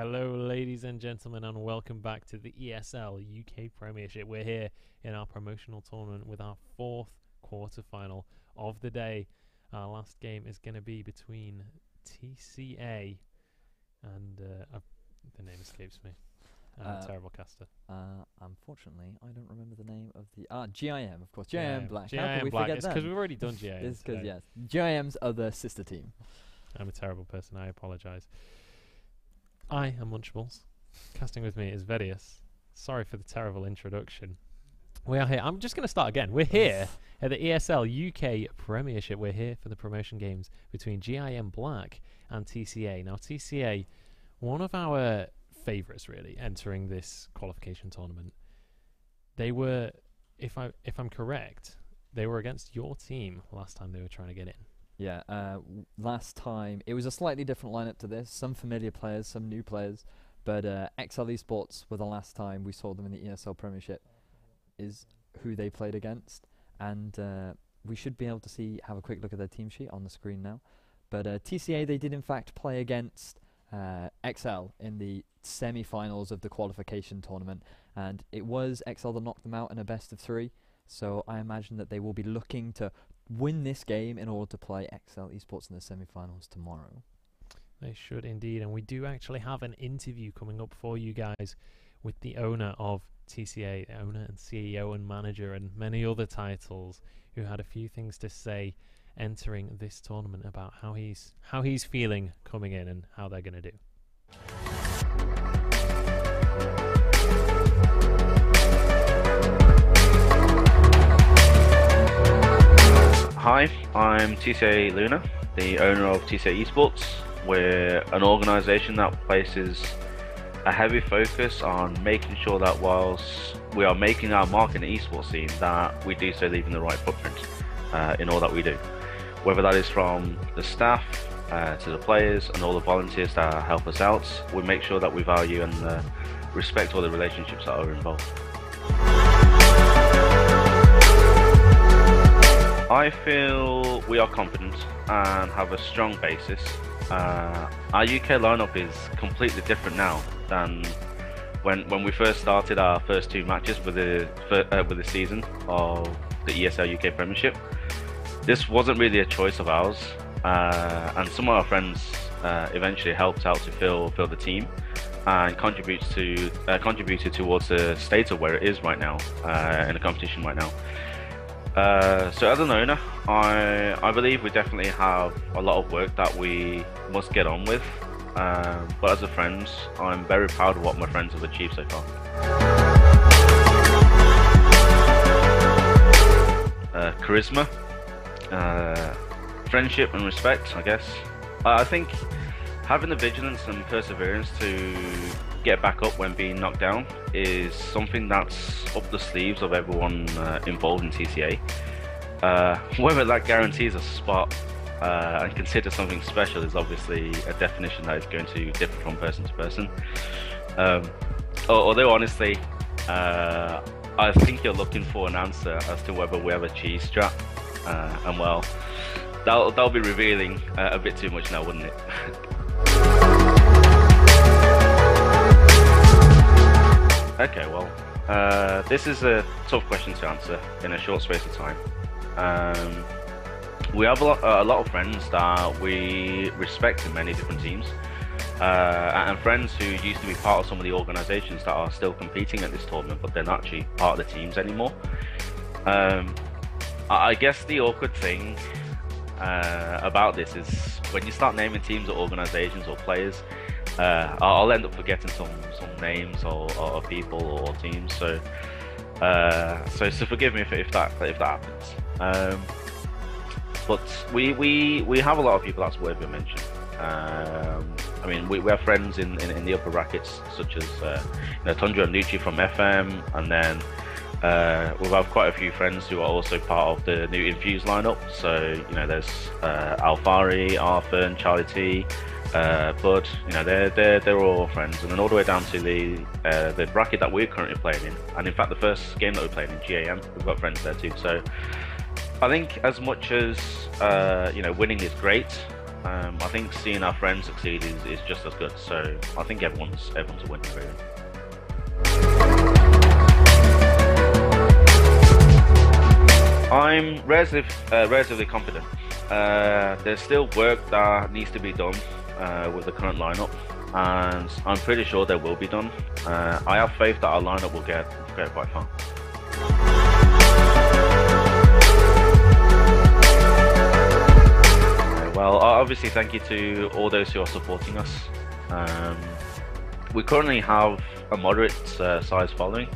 Hello, ladies and gentlemen, and welcome back to the ESL UK Premiership. We're here in our promotional tournament with our fourth quarterfinal of the day. Our last game is going to be between TCA and the name escapes me. I'm a terrible caster. Unfortunately, I don't remember the name of the GIM, of course. GIM.Black. GIM How could we Black. forget It's them? because we've already done GIM. It's because yes, GIM's other sister team. I'm a terrible person. I apologise. I am Munchables. Casting with me is Vedius. Sorry for the terrible introduction. We are here. I'm just going to start again. We're here at the ESL UK Premiership. We're here for the promotion games between GIM.Black and TCA. Now, TCA, one of our favourites, really, entering this qualification tournament. They were, if I'm correct, they were against your team last time they were trying to get in. Yeah, last time it was a slightly different lineup to this. Some familiar players, some new players, but XL Esports were the last time we saw them in the ESL Premiership. Is who they played against, and we should be able to have a quick look at their team sheet on the screen now. But TCA, they did in fact play against XL in the semi-finals of the qualification tournament, and it was XL that knocked them out in a best of 3. So I imagine that they will be looking to win this game in order to play XL Esports in the semi-finals tomorrow. They should indeed, and we do actually have an interview coming up for you guys with the owner of TCA, the owner and CEO and manager and many other titles, who had a few things to say entering this tournament about how he's feeling coming in and how they're going to do. Hi, I'm TCA Luna, the owner of TCA Esports. We're an organisation that places a heavy focus on making sure that whilst we are making our mark in the esports scene, that we do so leaving the right footprint in all that we do. Whether that is from the staff to the players and all the volunteers that help us out, we make sure that we value and respect all the relationships that are involved. I feel we are confident and have a strong basis. Our UK lineup is completely different now than when we first started our first 2 matches with the season of the ESL UK Premiership. This wasn't really a choice of ours, and some of our friends eventually helped out to fill the team and contributed towards the state of where it is right now in the competition right now. So as an owner, I believe we definitely have a lot of work that we must get on with, but as a friend, I'm very proud of what my friends have achieved so far. Charisma, friendship and respect, I guess. I think having the vigilance and perseverance to get back up when being knocked down is something that's up the sleeves of everyone involved in TCA. Whether that guarantees a spot and consider something special is obviously a definition that is going to differ from person to person. Although honestly, I think you're looking for an answer as to whether we have a cheese strat, and well, that'll be revealing a bit too much now, wouldn't it? Okay, well, this is a tough question to answer in a short space of time. We have a lot of friends that we respect in many different teams, and friends who used to be part of some of the organisations that are still competing at this tournament, but they're not actually part of the teams anymore. I guess the awkward thing about this is when you start naming teams or organisations or players, I'll end up forgetting some names or people or teams. So forgive me if that happens. But we have a lot of people that's worth a mention. I mean, we have friends in the upper brackets such as Tundra and Lucci from FM, and then we have quite a few friends who are also part of the new Infuse lineup. So there's Alfari, Arthur, and Charlie T. But they're all friends, and then all the way down to the bracket that we're currently playing in, and in fact the first game that we're playing in GAM, we've got friends there too. So I think as much as winning is great, I think seeing our friends succeed is just as good. So I think everyone's a winner, really. I'm relatively confident. There's still work that needs to be done with the current lineup, and I'm pretty sure they will be done. I have faith that our lineup will get quite far. Well, obviously, thank you to all those who are supporting us. We currently have a moderate size following,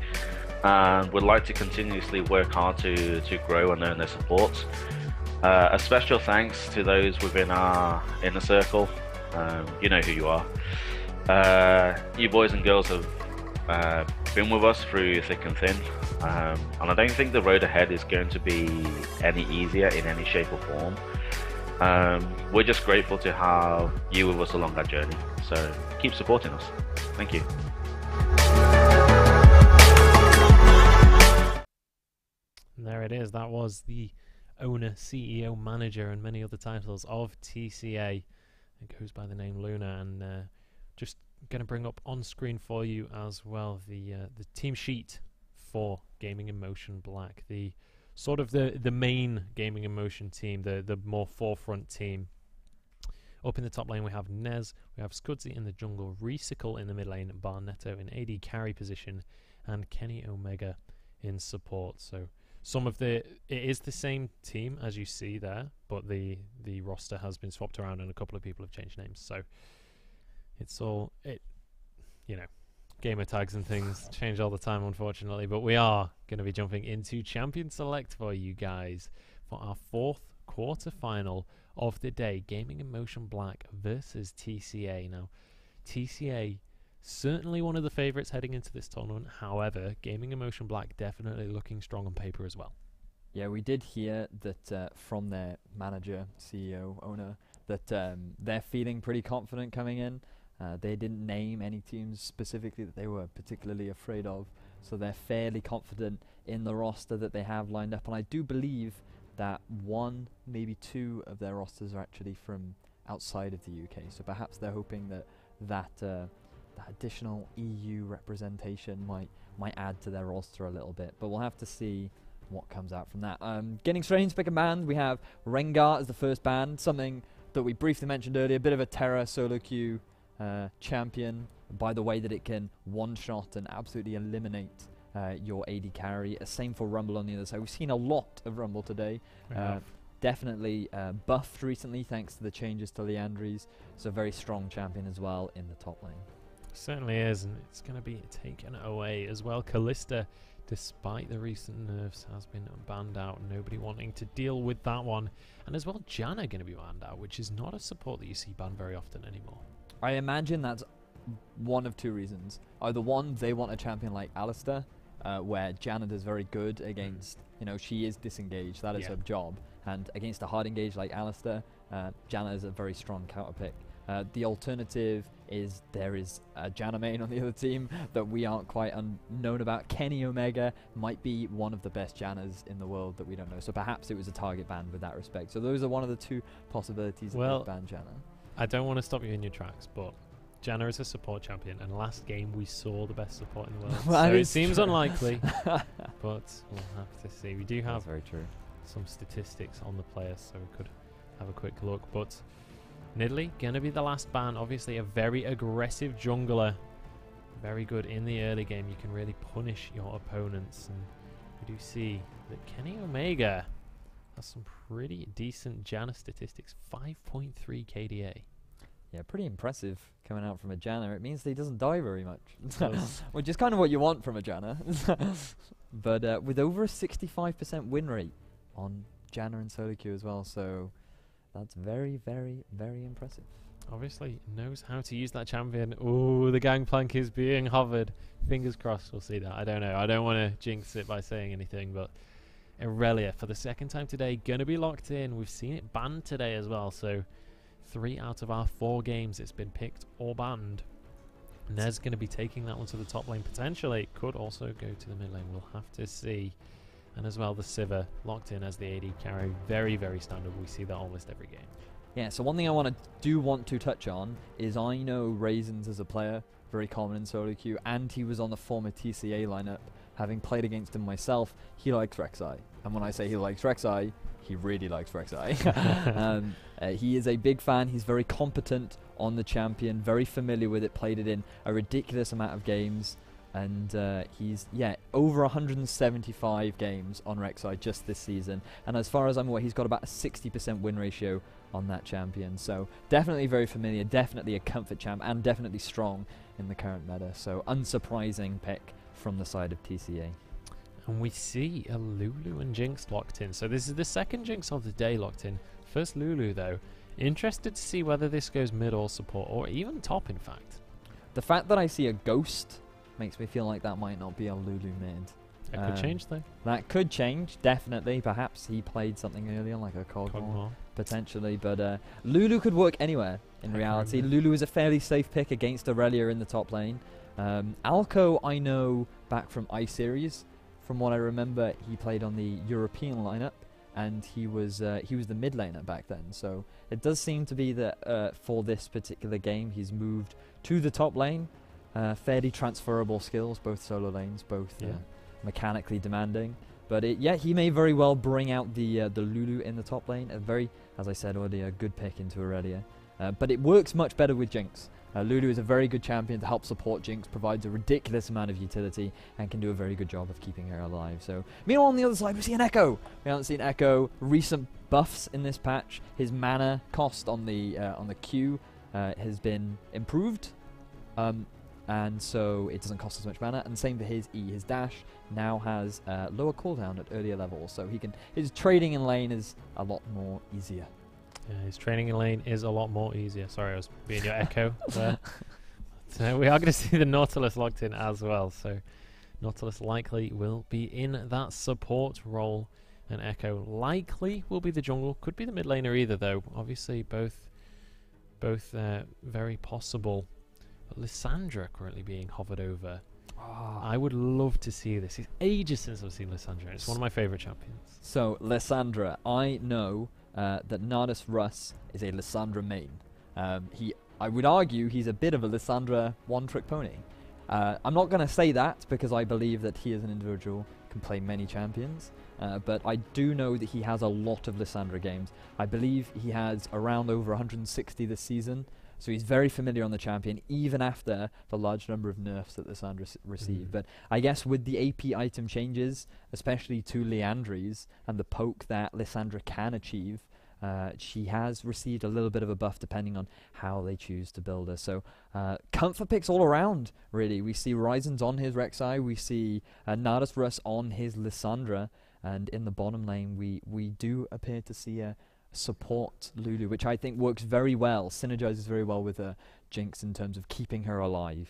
and would like to continuously work hard to grow and earn their support. A special thanks to those within our inner circle. You know who you are. You boys and girls have been with us through thick and thin, and I don't think the road ahead is going to be any easier in any shape or form. We're just grateful to have you with us along that journey, so keep supporting us. Thank you. And there it is. That was the owner, CEO, manager, and many other titles of TCA. It goes by the name Luna, and just going to bring up on screen for you as well the team sheet for Gaming in Motion Black, the sort of the main Gaming in Motion team, the more forefront team. Up in the top lane we have Nez, we have Scudzy in the jungle, Reesicle in the mid lane, Barnetto in AD carry position, and Kenny Omega in support. So some of it is the same team as you see there, but the roster has been swapped around and a couple of people have changed names. So it's all, gamer tags and things change all the time, unfortunately. But we are going to be jumping into Champion Select for you guys for our fourth quarterfinal of the day. Gaming in Motion Black versus TCA. Now, TCA certainly one of the favourites heading into this tournament. However, Gaming in Motion Black definitely looking strong on paper as well. Yeah, we did hear that from their manager, CEO, owner, that they're feeling pretty confident coming in. They didn't name any teams specifically that they were particularly afraid of, so they're fairly confident in the roster that they have lined up. And I do believe that one, maybe two of their rosters are actually from outside of the UK, so perhaps they're hoping that additional EU representation might add to their roster a little bit. But we'll have to see what comes out from that. Getting straight into pick a band, we have Rengar as the first band, something that we briefly mentioned earlier, a bit of a Terra solo queue champion, by the way that it can one-shot and absolutely eliminate your AD carry. Same for Rumble on the other side. We've seen a lot of Rumble today. Definitely buffed recently thanks to the changes to Leandries. So a very strong champion as well in the top lane. Certainly is, and it's going to be taken away as well. Kalista, despite the recent nerfs, has been banned out. Nobody wanting to deal with that one. And as well, Janna going to be banned out, which is not a support that you see banned very often anymore. I imagine that's one of two reasons. Either one, they want a champion like Alistair, where Janna is very good against, she is disengaged, that is her job. And against a hard engage like Alistair, Janna is a very strong counter pick. The alternative is there is a Janna main on the other team that we aren't quite known about. Kenny Omega might be one of the best Jannas in the world that we don't know. So perhaps it was a target ban with that respect. So those are one of the two possibilities that ban Janna. I don't want to stop you in your tracks, but Janna is a support champion, and last game we saw the best support in the world. So it seems unlikely, but we'll have to see. We do have very true. some statistics on the players, so we could have a quick look. But Nidalee gonna be the last ban. Obviously a very aggressive jungler, very good in the early game. You can really punish your opponents, and we do see that Kenny Omega has some pretty decent Janna statistics. 5.3 KDA. Yeah, pretty impressive coming out from a Janna. It means that he doesn't die very much, which is kind of what you want from a Janna. But with over a 65% win rate on Janna and solo queue as well, so that's very, very, very impressive. Obviously knows how to use that champion. Ooh, the gangplank is being hovered. Fingers crossed we'll see that. I don't know. I don't want to jinx it by saying anything, but Irelia for the second time today going to be locked in. We've seen it banned today as well, so 3 out of our 4 games it's been picked or banned. Nez going to be taking that one to the top lane potentially. Could also go to the mid lane. We'll have to see. And as well, the Sivir locked in as the AD carry. Very, very standard. We see that almost every game. Yeah, so one thing I want to touch on is I know Raisins as a player, very common in solo queue, and he was on the former TCA lineup. Having played against him myself, he likes Rek'Sai. And when I say he likes Rek'Sai, he really likes Rek'Sai. He is a big fan. He's very competent on the champion, very familiar with it, played it in a ridiculous amount of games. And he's, over 175 games on Rek'Sai just this season. And as far as I'm aware, he's got about a 60% win ratio on that champion. So definitely very familiar, definitely a comfort champ, and definitely strong in the current meta. So unsurprising pick from the side of TCA. And we see a Lulu and Jinx locked in. So this is the second Jinx of the day locked in. First Lulu though. Interested to see whether this goes mid or support, or even top in fact. The fact that I see a Ghost makes me feel like that might not be a Lulu mid. That could change though. That could change, definitely. Perhaps he played something earlier, like a Cogmore, potentially. But Lulu could work anywhere in reality. Lulu is a fairly safe pick against Aurelia in the top lane. Alco, I know back from iSeries. From what I remember, he played on the European lineup, and he was the mid laner back then. So it does seem to be that for this particular game, he's moved to the top lane. Fairly transferable skills, both solo lanes, both mechanically demanding. But he may very well bring out the Lulu in the top lane. A very, as I said earlier, good pick into Aurelia. But it works much better with Jinx. Lulu is a very good champion to help support Jinx, provides a ridiculous amount of utility, and can do a very good job of keeping her alive. So, meanwhile on the other side we see an Echo. We haven't seen Echo. Recent buffs in this patch. His mana cost on the Q has been improved. And so it doesn't cost as much mana, and same for his E. His dash now has lower cooldown at earlier levels, so his trading in lane is a lot more easier. Yeah, his trading in lane is a lot more easier. Sorry, I was being your echo there. So we are going to see the Nautilus locked in as well, so Nautilus likely will be in that support role, and Echo likely will be the jungle. Could be the mid laner either though. Obviously both very possible. But Lissandra currently being hovered over. Oh. I would love to see this. It's ages since I've seen Lissandra. It's one of my favourite champions. So, Lissandra, I know that Nardus Russ is a Lissandra main. I would argue he's a bit of a Lissandra one-trick pony. I'm not going to say that because I believe that he as an individual can play many champions. But I do know that he has a lot of Lissandra games. I believe he has around over 160 this season. So he's very familiar on the champion, even after the large number of nerfs that Lissandra received. But I guess with the AP item changes, especially to Liandry's and the poke that Lissandra can achieve, she has received a little bit of a buff depending on how they choose to build her. So comfort picks all around, really. We see Ryzen's on his Rek'Sai, we see Nardus Russ on his Lissandra, and in the bottom lane we do appear to see a support Lulu, which I think works very well, synergizes very well with Jinx in terms of keeping her alive.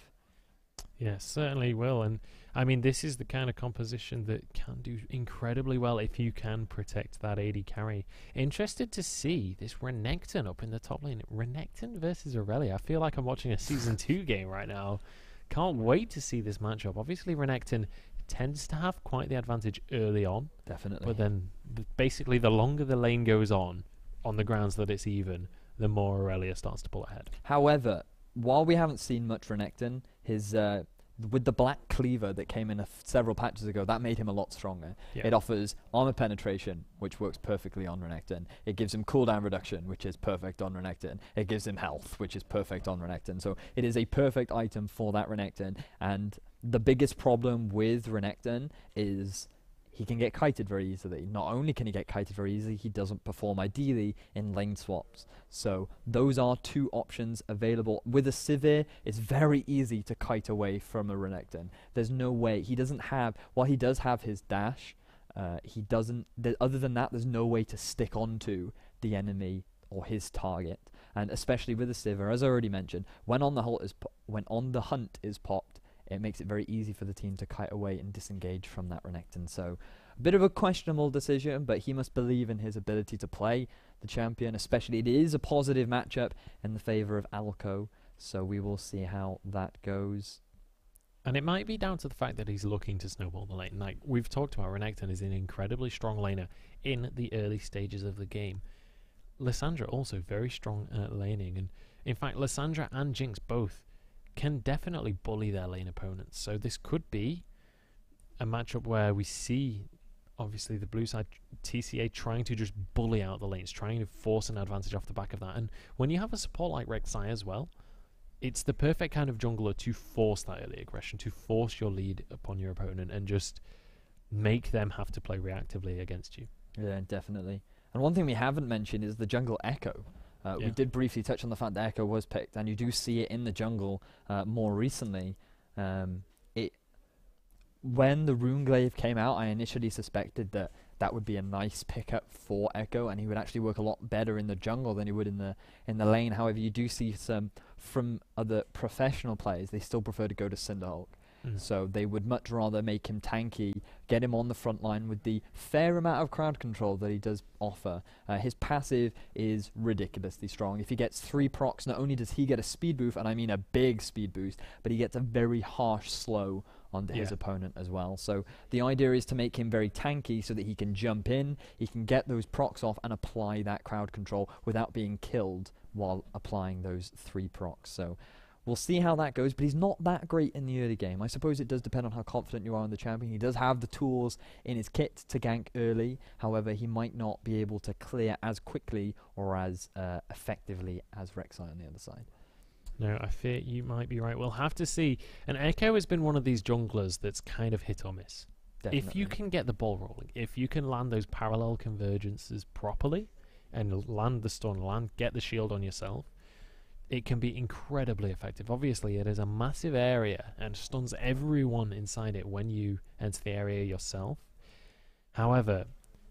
Yes, certainly will. And I mean, this is the kind of composition that can do incredibly well if you can protect that AD carry. Interested to see this Renekton up in the top lane. Renekton versus Aurelia. I feel like I'm watching a Season 2 game right now. Can't wait to see this matchup. Obviously, Renekton tends to have quite the advantage early on. Definitely. But then, basically, the longer the lane goes on the grounds that it's even, the more Aurelia starts to pull ahead. However, while we haven't seen much Renekton, his with the black cleaver that came in several patches ago, that made him a lot stronger. Yeah. It offers armor penetration, which works perfectly on Renekton. It gives him cooldown reduction, which is perfect on Renekton. It gives him health, which is perfect on Renekton. So it is a perfect item for that Renekton. And the biggest problem with Renekton is he can get kited very easily. Not only can he get kited very easily, he doesn't perform ideally in lane swaps. So those are two options available. With a Sivir, it's very easy to kite away from a Renekton. There's no way. He doesn't have, while he does have his dash, he doesn't, other than that, there's no way to stick onto the enemy or his target. And especially with a Sivir, as I already mentioned, when on the hunt is popped, it makes it very easy for the team to kite away and disengage from that Renekton. So a bit of a questionable decision, but he must believe in his ability to play the champion, especially it is a positive matchup in the favour of Alco. So we will see how that goes. And it might be down to the fact that he's looking to snowball the lane. Like we've talked about, Renekton is an incredibly strong laner in the early stages of the game. Lissandra also very strong at laning, and in fact Lissandra and Jinx both can definitely bully their lane opponents. So this could be a matchup where we see obviously the blue side TCA trying to just bully out the lanes, trying to force an advantage off the back of that. And when you have a support like Rek'Sai as well, it's the perfect kind of jungler to force that early aggression, to force your lead upon your opponent and just make them have to play reactively against you. Yeah, definitely. And one thing we haven't mentioned is the jungle Echo. We did briefly touch on the fact that Echo was picked, and you do see it in the jungle more recently. When the Runeglaive came out, I initially suspected that that would be a nice pickup for Echo, and he would actually work a lot better in the jungle than he would in the lane. However, you do see some from other professional players, they still prefer to go to Cinderhulk. So they would much rather make him tanky, get him on the front line with the fair amount of crowd control that he does offer. His passive is ridiculously strong. If he gets 3 procs, not only does he get a speed boost, and I mean a big speed boost, but he gets a very harsh slow onto his opponent as well. So the idea is to make him very tanky so that he can jump in, he can get those procs off and apply that crowd control without being killed while applying those 3 procs. So we'll see how that goes, but he's not that great in the early game. I suppose it does depend on how confident you are in the champion. He does have the tools in his kit to gank early. However, he might not be able to clear as quickly or as effectively as Rek'Sai on the other side. No, I fear you might be right. We'll have to see. And Echo has been one of these junglers that's kind of hit or miss. Definitely. If you can get the ball rolling, if you can land those parallel convergences properly and land the stun, get the shield on yourself, it can be incredibly effective. Obviously, it is a massive area and stuns everyone inside it when you enter the area yourself. However,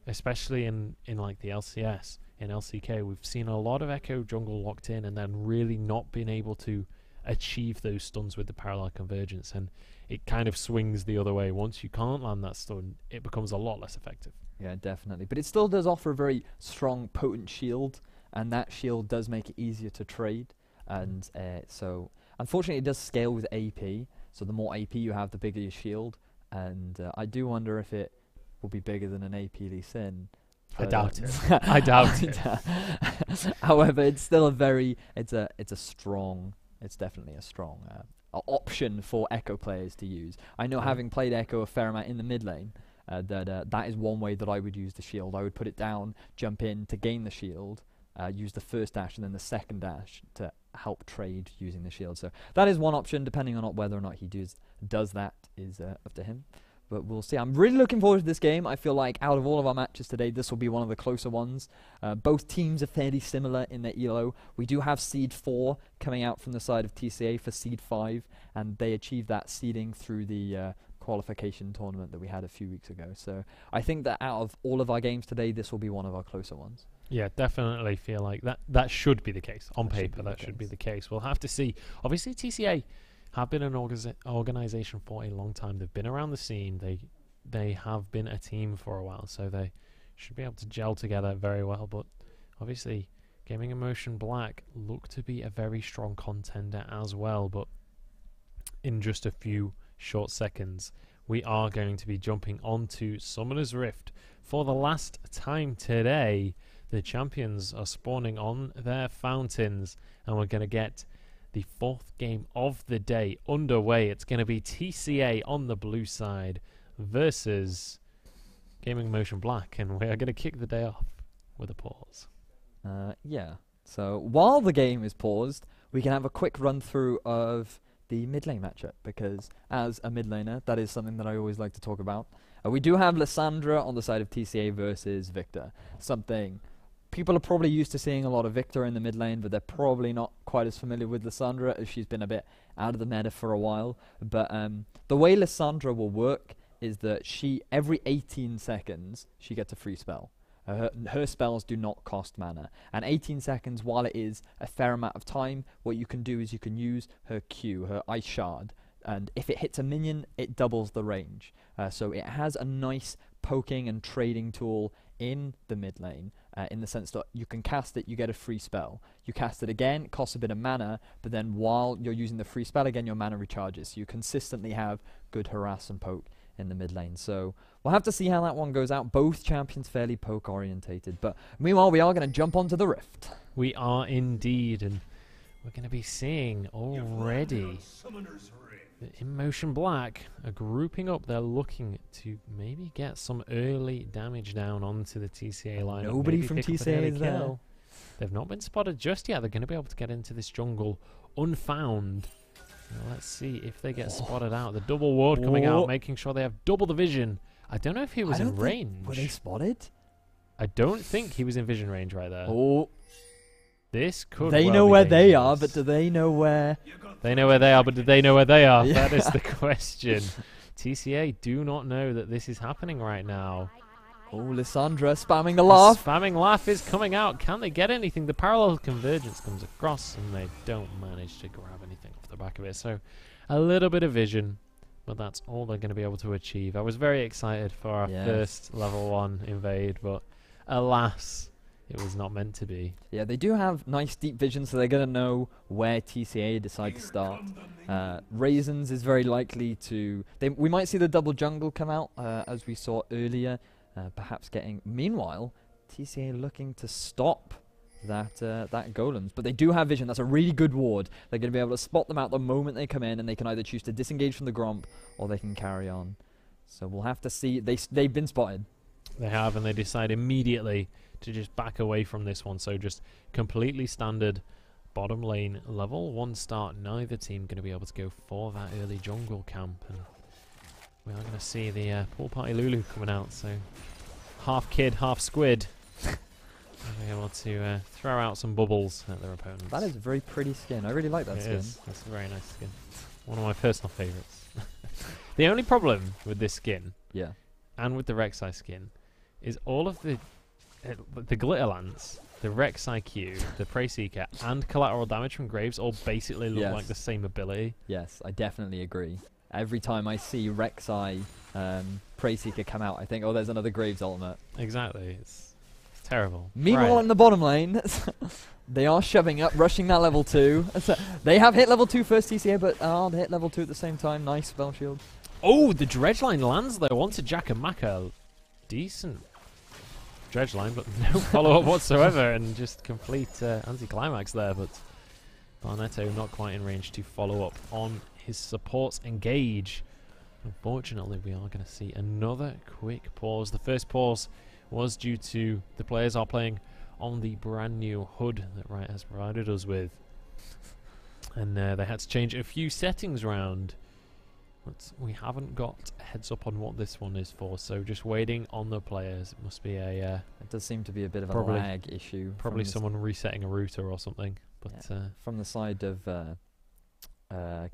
especially in like the LCS, in LCK, we've seen a lot of Echo jungle locked in and then really not been able to achieve those stuns with the parallel convergence, and it kind of swings the other way. Once you can't land that stun, it becomes a lot less effective. Yeah, definitely. But it still does offer a very strong, potent shield, and that shield does make it easier to trade. And so, unfortunately, it does scale with AP. So the more AP you have, the bigger your shield. And I do wonder if it will be bigger than an AP Lee Sin. I doubt it. I doubt it. However, it's still a very, it's definitely a strong option for Echo players to use. I know, having played Echo a fair amount in the mid lane, that is one way that I would use the shield. I would put it down, jump in to gain the shield, use the first dash and then the second dash to help trade using the shield. So that is one option, depending on whether or not he does that is up to him. But we'll see. I'm really looking forward to this game. I feel like out of all of our matches today, this will be one of the closer ones. Both teams are fairly similar in their ELO. We do have Seed 4 coming out from the side of TCA for Seed 5, and they achieved that seeding through the qualification tournament that we had a few weeks ago. So I think that out of all of our games today, this will be one of our closer ones. Yeah, definitely feel like that should be the case. On paper, that should be the case. We'll have to see. Obviously, TCA have been an organization for a long time. They've been around the scene. They have been a team for a while, so they should be able to gel together very well. But obviously, Gaming inMotion.Black look to be a very strong contender as well. But in just a few short seconds, we are going to be jumping onto Summoner's Rift for the last time today. The champions are spawning on their fountains, and we're going to get the 4th game of the day underway. It's going to be TCA on the blue side versus Gaming inMotion.Black, and we are going to kick the day off with a pause. Yeah, so while the game is paused, we can have a quick run through of the mid lane matchup, because as a mid laner, that is something that I always like to talk about. We do have Lissandra on the side of TCA versus Victor, something people are probably used to seeing a lot of Victor in the mid lane, but they're probably not quite as familiar with Lissandra, as she's been a bit out of the meta for a while. But the way Lissandra will work is that every 18 seconds, she gets a free spell. Her spells do not cost mana. And 18 seconds, while it is a fair amount of time, what you can do is you can use her Q, her Ice Shard, and if it hits a minion, it doubles the range. So it has a nice poking and trading tool in the mid lane, in the sense that you can cast it, you get a free spell. You cast it again, it costs a bit of mana, but then while you're using the free spell again, your mana recharges. So you consistently have good harass and poke in the mid lane. So we'll have to see how that one goes out. Both champions fairly poke orientated. But meanwhile, we are going to jump onto the Rift. We are indeed, and we're going to be seeing already the inMotion.Black are grouping up. They're looking to maybe get some early damage down onto the TCA lineup. Nobody maybe from pick up an TCA early is there. kill. They've not been spotted just yet. They're going to be able to get into this jungle unfound. Now let's see if they get spotted out. The double ward coming out, making sure they have double the vision. I don't know if he was in range. Were they spotted? I don't think he was in vision range right there. Oh, This could they well know be where they dangerous. are, but do they know where? They know where they are, but do they know where they are? Yeah. That is the question. TCA do not know that this is happening right now. Oh, Lissandra spamming the laugh. Spamming laugh is coming out. Can they get anything? The parallel convergence comes across, and they don't manage to grab anything off the back of it. So a little bit of vision, but that's all they're going to be able to achieve. I was very excited for our first level 1 invade, but alas, it was not meant to be. Yeah, they do have nice deep vision, so they're going to know where TCA decide to start. Raisins is very likely to... we might see the double jungle come out, as we saw earlier, perhaps getting... Meanwhile, TCA looking to stop that golems, but they do have vision. That's a really good ward. They're going to be able to spot them out the moment they come in, and they can either choose to disengage from the Gromp, or they can carry on. So we'll have to see. They've been spotted. They have, and they decide immediately to just back away from this one. So just completely standard bottom lane level 1 start. Neither team going to be able to go for that early jungle camp, and we are going to see the pool party Lulu coming out. So half kid, half squid. Be able to throw out some bubbles at their opponents. That is a very pretty skin. I really like that skin. It is. It's a very nice skin. One of my personal favourites. The only problem with this skin, and with the Rek'Sai skin, is all of the glitter lance, the Rek'Sai Q, the Prey Seeker, and collateral damage from Graves all basically look like the same ability. Yes, I definitely agree. Every time I see Rek'Sai Prey Seeker come out, I think, oh, there's another Graves ultimate. Exactly. It's terrible. Meanwhile, in the bottom lane, they are shoving up, rushing that level 2. They have hit level 2 first, TCA, but they hit level 2 at the same time. Nice spell shield. Oh, the dredge line lands though onto Jack and Maka. Decent dredge line, but no follow-up whatsoever, and just complete anti-climax there. But Barnetto not quite in range to follow up on his supports engage. Unfortunately, we are going to see another quick pause. The first pause was due to the players are playing on the brand new HUD that Riot has provided us with, and they had to change a few settings around, but we haven't got a heads up on what this one is for, so just waiting on the players. It must be a it does seem to be a bit of a lag issue, probably someone resetting a router or something, but from the side of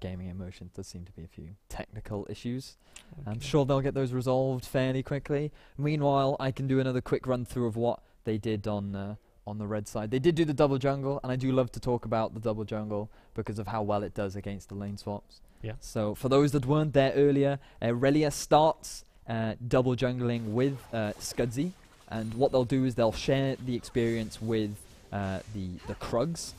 Gaming Emotion, it does seem to be a few technical issues. I'm sure they'll get those resolved fairly quickly. Meanwhile, I can do another quick run through of what they did on the red side. They did do the double jungle, and I do love to talk about the double jungle because of how well it does against the lane swaps. Yeah. So for those that weren't there earlier, Relia starts double jungling with Scudzy, and what they'll do is they'll share the experience with the Krugs,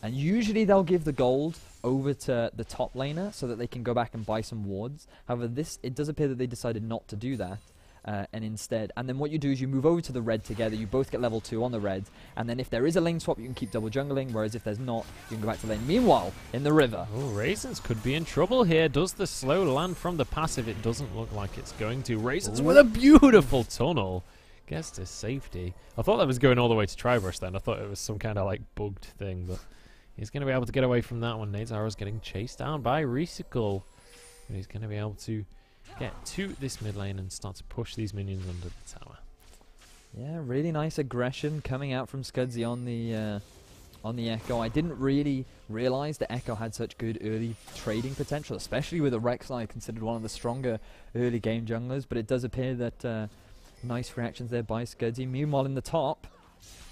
and usually they'll give the gold over to the top laner so that they can go back and buy some wards. However, it does appear that they decided not to do that, and instead, and then what you do is you move over to the red together, you both get level 2 on the red, and then if there is a lane swap, you can keep double jungling, whereas if there's not, you can go back to lane. Meanwhile, in the river... Oh, Raisins could be in trouble here. Does the slow land from the passive? It doesn't look like it's going to. Raisins with a beautiful tunnel. Gets to safety. I thought that was going all the way to Tribrush then. I thought it was some kind of like bugged thing, but he's going to be able to get away from that one. Nade's arrow's getting chased down by Recycle. But he's going to be able to get to this mid lane and start to push these minions under the tower. Yeah, really nice aggression coming out from Scudzy on the Echo. I didn't really realize that Echo had such good early trading potential, especially with a Rek'Sai considered one of the stronger early game junglers, but it does appear that nice reactions there by Scudzy. Meanwhile, in the top...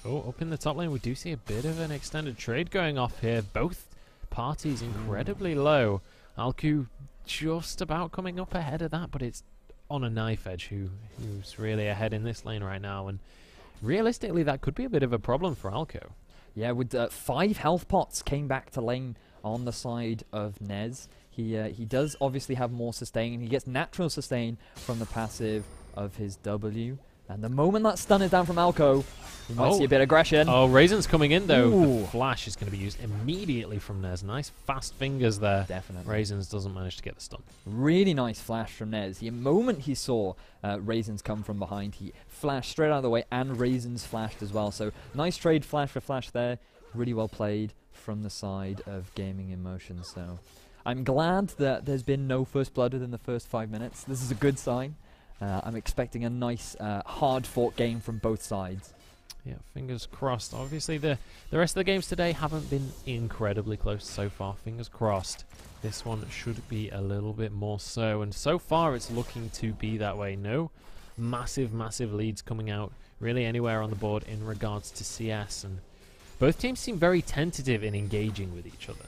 Oh, up in the top lane, we do see a bit of an extended trade going off here. Both parties incredibly low. Alku just about coming up ahead of that, but it's on a knife edge who's really ahead in this lane right now. And realistically, that could be a bit of a problem for Alku. Yeah, with 5 health pots came back to lane on the side of Nez. He does obviously have more sustain. He gets natural sustain from the passive of his W. And the moment that stun is down from Alco, we might see a bit of aggression. Oh, Raisin's coming in though. Ooh. The flash is going to be used immediately from Nez. Nice fast fingers there. Definitely. Raisins doesn't manage to get the stun. Really nice flash from Nez. The moment he saw Raisins come from behind, he flashed straight out of the way, and Raisins flashed as well. So nice trade flash for flash there. Really well played from the side of Gaming in Motion. So I'm glad that there's been no first blood within the first 5 minutes. This is a good sign. I'm expecting a nice, hard-fought game from both sides. Yeah, fingers crossed. Obviously, the rest of the games today haven't been incredibly close so far. Fingers crossed. This one should be a little bit more so. And so far, it's looking to be that way. No massive, massive leads coming out really anywhere on the board in regards to CS. And both teams seem very tentative in engaging with each other.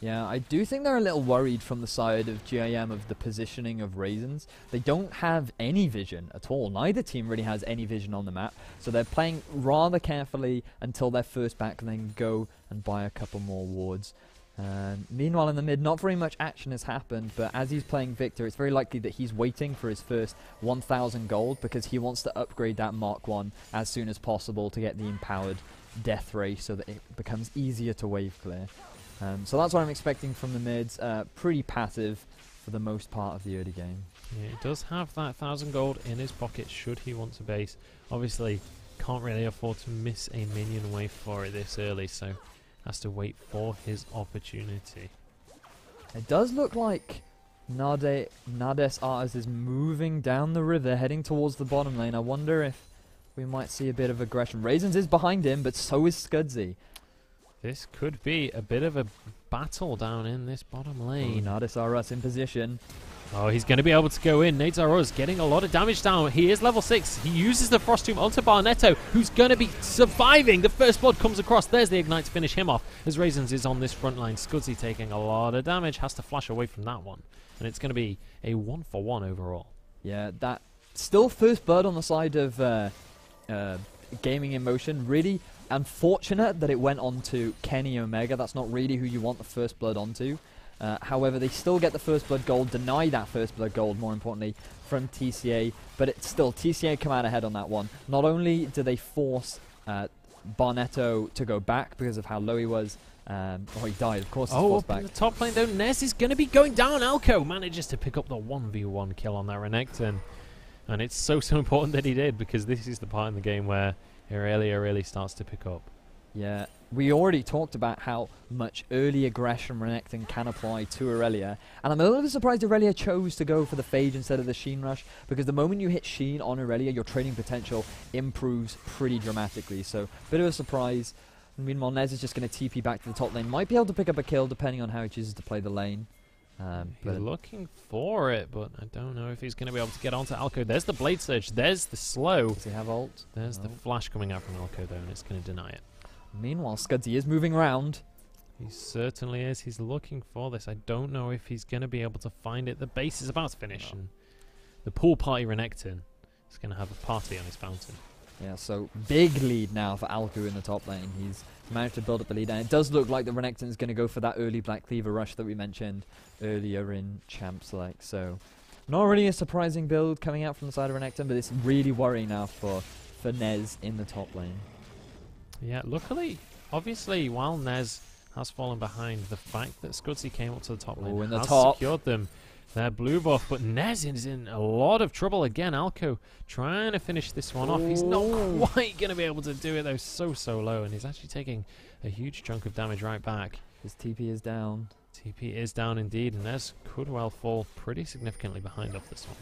Yeah, I do think they're a little worried from the side of GIM of the positioning of Raisins. They don't have any vision at all. Neither team really has any vision on the map. So they're playing rather carefully until they're first back and then go and buy a couple more wards. Meanwhile, in the mid, not very much action has happened, but as he's playing Victor, it's very likely that he's waiting for his first 1,000 gold because he wants to upgrade that Mark 1 as soon as possible to get the empowered death ray so that it becomes easier to wave clear. So that's what I'm expecting from the mids. Pretty passive for the most part of the early game. Yeah, he does have that 1,000 gold in his pocket should he want to base. Obviously, can't really afford to miss a minion wave for it this early, so has to wait for his opportunity. It does look like Nades Artis is moving down the river, heading towards the bottom lane. I wonder if we might see a bit of aggression. Raisins is behind him, but so is Scudsy. This could be a bit of a battle down in this bottom lane. Nades Artis in position. Oh, he's going to be able to go in. Nades Artis getting a lot of damage down. He is level 6. He uses the Frost Tomb onto Barnetto, who's going to be surviving. The first blood comes across. There's the Ignite to finish him off. As Raisins is on this front line. Scudsy taking a lot of damage. Has to flash away from that one. And it's going to be a 1-for-1 overall. Yeah, that still first blood on the side of Gaming in Motion. Really unfortunate that it went on to Kenny Omega. That's not really who you want the first blood onto. However, they still get the first blood gold, deny that first blood gold, more importantly, from TCA. But it's still, TCA come out ahead on that one. Not only do they force Barnetto to go back because of how low he was. He died, of course. Oh, up in the top lane though, Nez is going to be going down. Alco manages to pick up the 1v1 kill on that Renekton. And it's so important that he did, because this is the part in the game where Irelia really starts to pick up. Yeah, we already talked about how much early aggression Renekton can apply to Irelia, and I'm a little bit surprised Irelia chose to go for the Phage instead of the Sheen Rush, because the moment you hit Sheen on Irelia, your trading potential improves pretty dramatically, so bit of a surprise. Meanwhile, Nez is just going to TP back to the top lane, might be able to pick up a kill depending on how he chooses to play the lane. He's looking for it, but I don't know if he's going to be able to get onto Alco. There's the Blade Surge, there's the slow. Does he have ult? There's the flash coming out from Alco though, and it's going to deny it. Meanwhile, Scudsy is moving around. He certainly is. He's looking for this. I don't know if he's going to be able to find it. The base is about to finish, and the pool party Renekton is going to have a party on his fountain. Yeah, so big lead now for Alco in the top lane. He's managed to build up the lead, and it does look like the Renekton is going to go for that early Black Cleaver rush that we mentioned earlier in Champ Select. So not really a surprising build coming out from the side of Renekton, but it's really worrying now for Nez in the top lane. Yeah, luckily, obviously, while Nez has fallen behind, the fact that Scudsy came up to the top lane has secured them their blue buff, but Nez is in a lot of trouble again. Alco trying to finish this one off. He's not quite going to be able to do it though, so low, and he's actually taking a huge chunk of damage right back. His TP is down. TP is down indeed, and Nez could well fall pretty significantly behind off this one.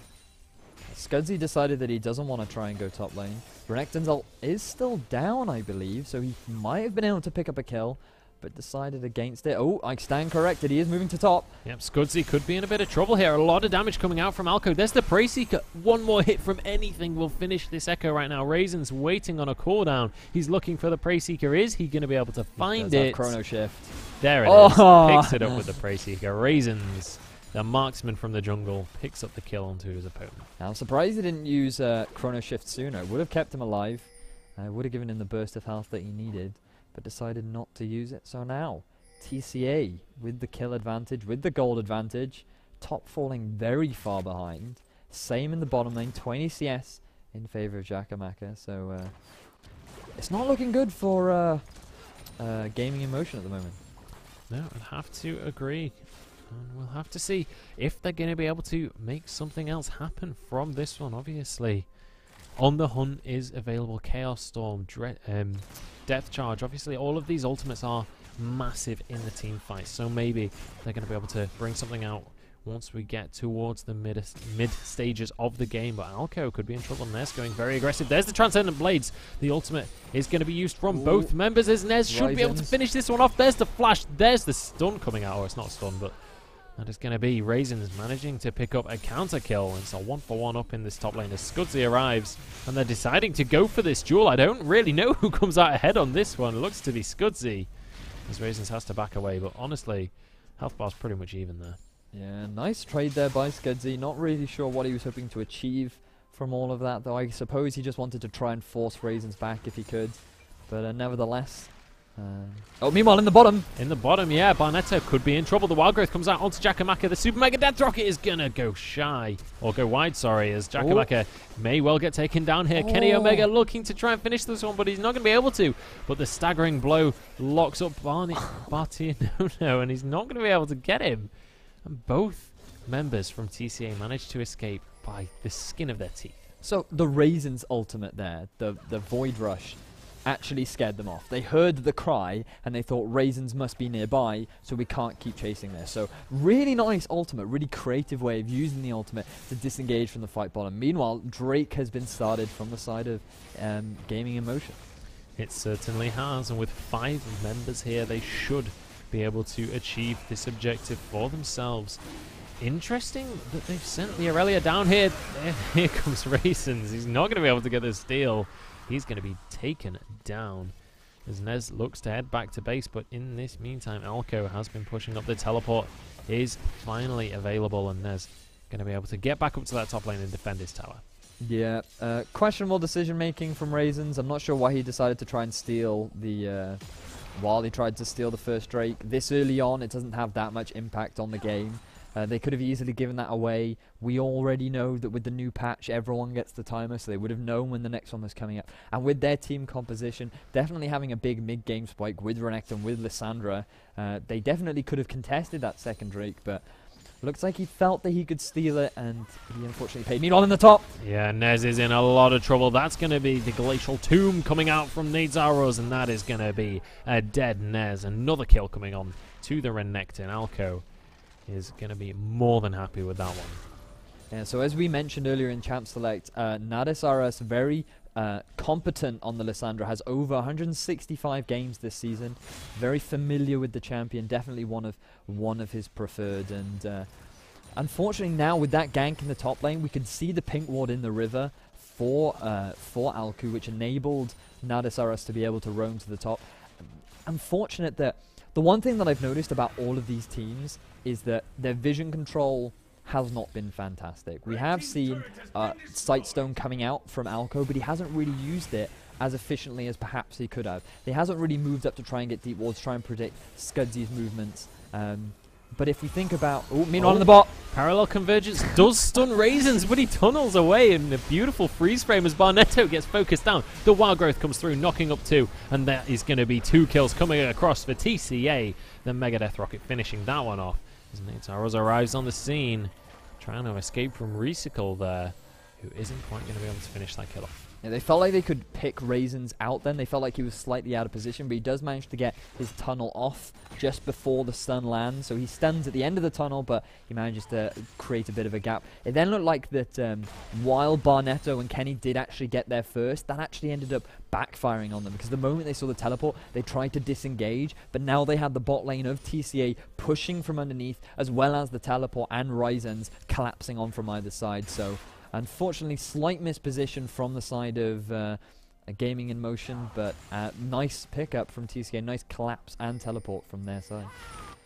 Scudsy decided that he doesn't want to try and go top lane. Renekton's ult is still down, I believe, so he might have been able to pick up a kill, but decided against it. Oh, I stand corrected. He is moving to top. Yep, Scudsy could be in a bit of trouble here. A lot of damage coming out from Alco. There's the Prey Seeker. One more hit from anything will finish this Echo right now. Raisin's waiting on a cooldown. He's looking for the Prey Seeker. Is he going to be able to find it? Chrono Shift. There it is. Picks it up with the Prey Seeker. Raisins, the marksman from the jungle, picks up the kill onto his opponent. Now, I'm surprised he didn't use Chrono Shift sooner. Would have kept him alive. Would have given him the burst of health that he needed, but decided not to use it. So now, TCA with the kill advantage, with the gold advantage. Top falling very far behind. Same in the bottom lane, 20 CS in favor of Jakamaka. So it's not looking good for Gaming inMotion at the moment. No, I'd have to agree. And we'll have to see if they're going to be able to make something else happen from this one, obviously. On the Hunt is available Chaos Storm, Death Charge. Obviously, all of these ultimates are massive in the team fight, so maybe they're going to be able to bring something out once we get towards the mid stages of the game. But Alco could be in trouble. Nez going very aggressive. There's the Transcendent Blades. The ultimate is going to be used from both members as Nez should be able to finish this one off. There's the flash. There's the stun coming out. Or it's not a stun, but that is going to be Raisins managing to pick up a counter kill. And so 1-for-1 up in this top lane as Scudzy arrives. And they're deciding to go for this duel. I don't really know who comes out ahead on this one. It looks to be Scudzy, as Raisins has to back away. But honestly, health bar's pretty much even there. Yeah, nice trade there by Scudzy. Not really sure what he was hoping to achieve from all of that, though. I suppose he just wanted to try and force Raisins back if he could. But nevertheless... oh, meanwhile, in the bottom. In the bottom, yeah, Barnetto could be in trouble. The Wild Growth comes out onto Jakamaka. The Super Mega Death Rocket is going to go shy. Or go wide, sorry, as Jakamaka may well get taken down here. Kenny Omega looking to try and finish this one, but he's not going to be able to. But the staggering blow locks up Bartianono, and he's not going to be able to get him. And both members from TCA managed to escape by the skin of their teeth. So the Raisins ultimate there, the Void Rush, actually scared them off. They heard the cry and they thought Raisins must be nearby, so we can't keep chasing this. So really nice ultimate, really creative way of using the ultimate to disengage from the fight bottom. Meanwhile, Drake has been started from the side of Gaming inMotion. It certainly has, and with 5 members here, they should be able to achieve this objective for themselves. Interesting that they've sent the Aurelia down here. Here comes Raisins. He's not going to be able to get the steal. He's going to be taken down as Nez looks to head back to base. But in this meantime, Alco has been pushing up. The teleport is finally available, and Nez going to be able to get back up to that top lane and defend his tower. Yeah, questionable decision making from Raisins. I'm not sure why he decided to try and steal the... while he tried to steal the first Drake. This early on, it doesn't have that much impact on the game. They could have easily given that away. We already know that with the new patch, everyone gets the timer, so they would have known when the next one was coming up. And with their team composition, definitely having a big mid-game spike with Renekton, with Lissandra, they definitely could have contested that second Drake, but looks like he felt that he could steal it, and he unfortunately paid. Meanwhile, in the top. Yeah, Nez is in a lot of trouble. That's going to be the Glacial Tomb coming out from Nadezaros, and that is going to be a dead Nez. Another kill coming on to the Renekton. Alco is going to be more than happy with that one. Yeah, so as we mentioned earlier in Champ Select, Nadezaros very competent on the Lissandra, has over 165 games this season, very familiar with the champion, definitely one of his preferred, and unfortunately now with that gank in the top lane, we could see the pink ward in the river for Alku, which enabled Nadezaros to be able to roam to the top. Unfortunate that the one thing that I've noticed about all of these teams is that their vision control has not been fantastic. We have seen Sightstone coming out from Alco, but he hasn't really used it as efficiently as perhaps he could have. He hasn't really moved up to try and get deep wards, try and predict Scudzy's movements. But if we think about... Oh, meanwhile in the bot. Parallel Convergence does stun Raisins, but he tunnels away in a beautiful freeze frame as Barnetto gets focused down. The Wild Growth comes through, knocking up 2, and that is going to be 2 kills coming across for TCA. The Mega Death Rocket finishing that one off. As Nadezaros arrives on the scene, trying to escape from Recycle there, who isn't quite going to be able to finish that kill off. Yeah, they felt like they could pick Raisins out then. They felt like he was slightly out of position, but he does manage to get his tunnel off just before the stun lands. So he stuns at the end of the tunnel, but he manages to create a bit of a gap. It then looked like that while Barnetto and Kenny did actually get there first, that actually ended up backfiring on them, because the moment they saw the teleport, they tried to disengage, but now they had the bot lane of TCA pushing from underneath, as well as the teleport and Raisins collapsing on from either side. So unfortunately, slight misposition from the side of Gaming inMotion, but nice pickup from TCA, nice collapse and teleport from their side.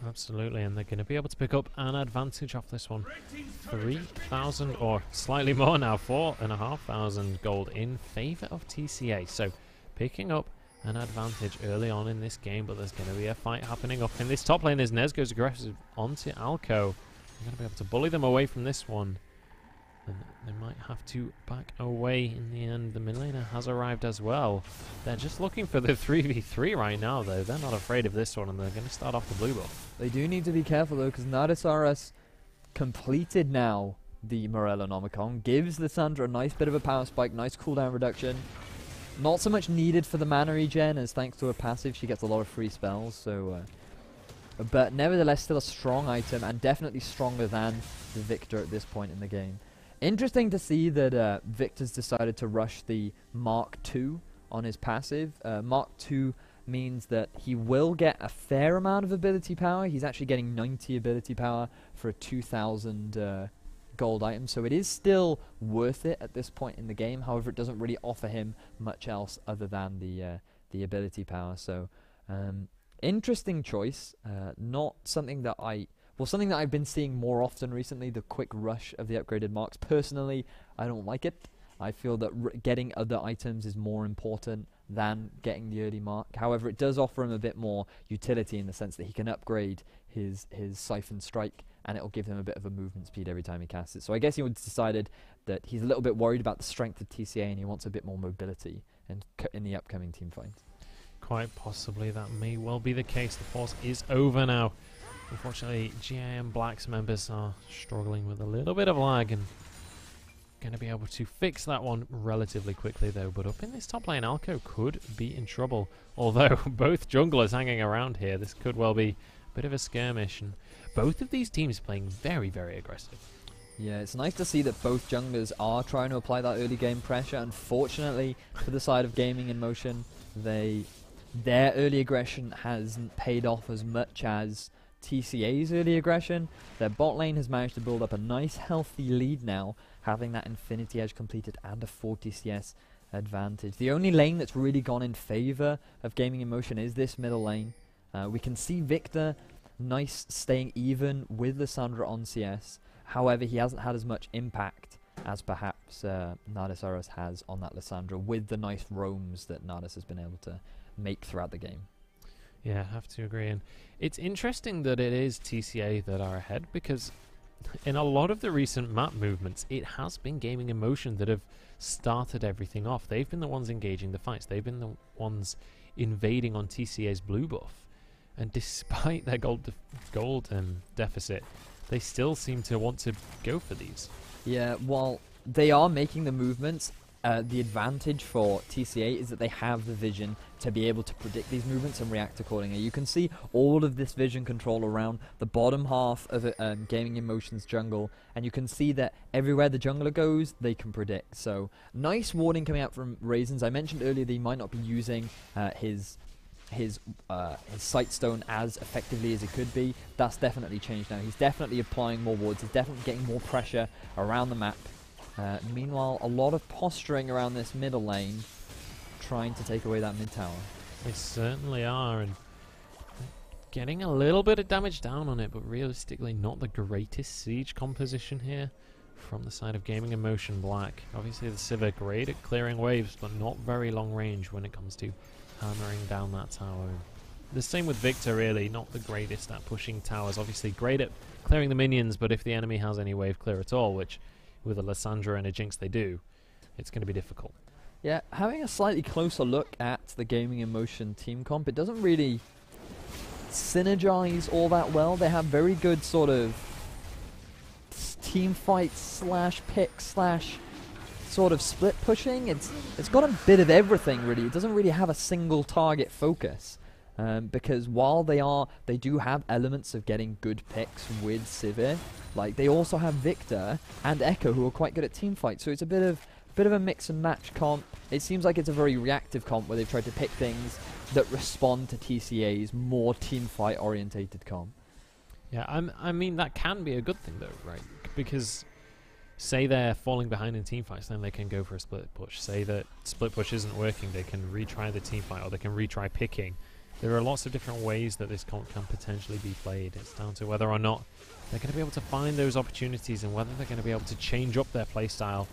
Absolutely, and they're going to be able to pick up an advantage off this one. 3,000 or slightly more now, 4,500 gold in favour of TCA. So picking up an advantage early on in this game, but there's going to be a fight happening up in this top lane as Nez goes aggressive onto Alco. They're going to be able to bully them away from this one. And they might have to back away in the end. The mid laner has arrived as well. They're just looking for the 3v3 right now, though. They're not afraid of this one, and they're going to start off the blue buff. They do need to be careful, though, because Nadasaurus completed now the Morellonomicon. Gives Lissandra a nice bit of a power spike, nice cooldown reduction. Not so much needed for the mana regen, as thanks to her passive, she gets a lot of free spells, so... but nevertheless, still a strong item, and definitely stronger than the Victor at this point in the game. Interesting to see that Victor's decided to rush the Mark II on his passive. Mark II means that he will get a fair amount of ability power. He's actually getting 90 ability power for a 2,000 gold item, so it is still worth it at this point in the game. However, it doesn't really offer him much else other than the ability power. So, interesting choice. Not something that something that I've been seeing more often recently, the quick rush of the upgraded marks. Personally, I don't like it. I feel that getting other items is more important than getting the early mark. However, it does offer him a bit more utility in the sense that he can upgrade his Siphon Strike, and it'll give him a bit of a movement speed every time he casts it. So I guess he decided that he's a little bit worried about the strength of TCA, and he wants a bit more mobility in the upcoming team fight. Quite possibly that may well be the case. The force is over now. Unfortunately, GIM.Black's members are struggling with a little bit of lag and going to be able to fix that one relatively quickly, though. But up in this top lane, Alco could be in trouble. Although both junglers hanging around here, this could well be a bit of a skirmish. And both of these teams playing very, very aggressive. Yeah, it's nice to see that both junglers are trying to apply that early game pressure. Unfortunately, for the side of Gaming inMotion, their early aggression hasn't paid off as much as TCA's early aggression. Their bot lane has managed to build up a nice healthy lead now, having that Infinity Edge completed and a 40 CS advantage. The only lane that's really gone in favor of Gaming inMotion is this middle lane. We can see Victor staying even with Lissandra on CS. However, he hasn't had as much impact as perhaps Nadasaurus has on that Lissandra, with the nice roams that Nadis has been able to make throughout the game. Yeah, I have to agree. And it's interesting that it is TCA that are ahead, because in a lot of the recent map movements, it has been Gaming inMotion that have started everything off. They've been the ones engaging the fights. They've been the ones invading on TCA's blue buff. And despite their gold deficit, they still seem to want to go for these. Yeah, while they are making the movements, the advantage for TCA is that they have the vision to be able to predict these movements and react accordingly. You can see all of this vision control around the bottom half of Gaming inMotion's jungle, and you can see that everywhere the jungler goes, they can predict. So, nice warning coming out from Raisins. I mentioned earlier that he might not be using his Sightstone as effectively as it could be. That's definitely changed now. He's definitely applying more wards. He's definitely getting more pressure around the map. Meanwhile, a lot of posturing around this middle lane, trying to take away that mid tower. They certainly are, and getting a little bit of damage down on it, but realistically not the greatest siege composition here from the side of Gaming inMotion.Black. Obviously the Civ are great at clearing waves, but not very long range when it comes to hammering down that tower. The same with Victor, really, not the greatest at pushing towers. Obviously great at clearing the minions, but if the enemy has any wave clear at all, which with a Lissandra and a Jinx they do, it's going to be difficult. Yeah, having a slightly closer look at the Gaming inMotion team comp, it doesn't really synergize all that well. They have very good sort of team fight slash pick slash sort of split pushing. It's got a bit of everything, really. It doesn't really have a single target focus. Because while they do have elements of getting good picks with Sivir, like they also have Victor and Echo who are quite good at team fight. So it's a bit of a mix and match comp. It seems like it's a very reactive comp where they've tried to pick things that respond to TCA's more team fight orientated comp. Yeah, I mean that can be a good thing though, right? Because say they're falling behind in team fights, then they can go for a split push. Say that split push isn't working, they can retry the team fight, or they can retry picking. There are lots of different ways that this comp can potentially be played. It's down to whether or not they're going to be able to find those opportunities and whether they're going to be able to change up their playstyle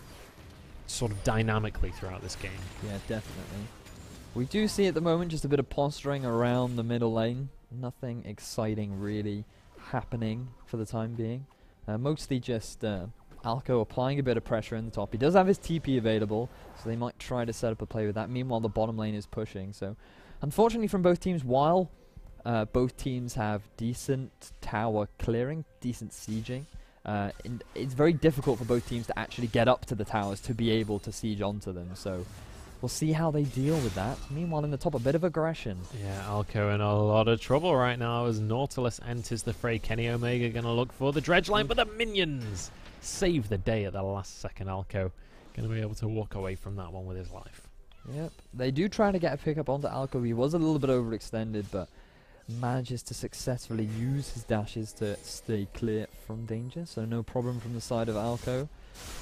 sort of dynamically throughout this game. Yeah, definitely. We do see at the moment just a bit of posturing around the middle lane. Nothing exciting really happening for the time being. Mostly just Alco applying a bit of pressure in the top. He does have his TP available, so they might try to set up a play with that. Meanwhile, the bottom lane is pushing. So, unfortunately from both teams, while both teams have decent tower clearing, decent sieging, it's very difficult for both teams to actually get up to the towers to be able to siege onto them. So, we'll see how they deal with that. Meanwhile, in the top, a bit of aggression. Yeah, Alco in a lot of trouble right now as Nautilus enters the fray. Kenny Omega going to look for the dredge line, but the minions save the day at the last second. Alco going to be able to walk away from that one with his life. Yep, they do try to get a pickup onto Alco. He was a little bit overextended, but manages to successfully use his dashes to stay clear from danger, so no problem from the side of Alco.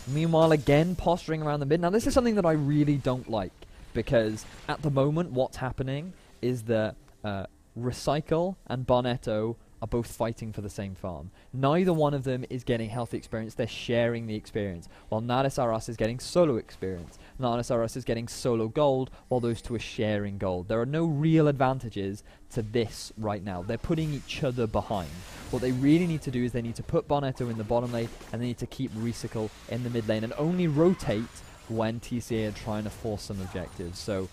Meanwhile, again, posturing around the mid. Now, this is something that I really don't like, because at the moment, what's happening is that Recycle and Barnetto are both fighting for the same farm. Neither one of them is getting healthy experience. They're sharing the experience, while Nadis Aras is getting solo experience. Nadis Aras is getting solo gold, while those two are sharing gold. There are no real advantages to this right now. They're putting each other behind. What they really need to do is they need to put Barnetto in the bottom lane, and they need to keep Recycle in the mid lane, and only rotate when TCA are trying to force some objectives. So,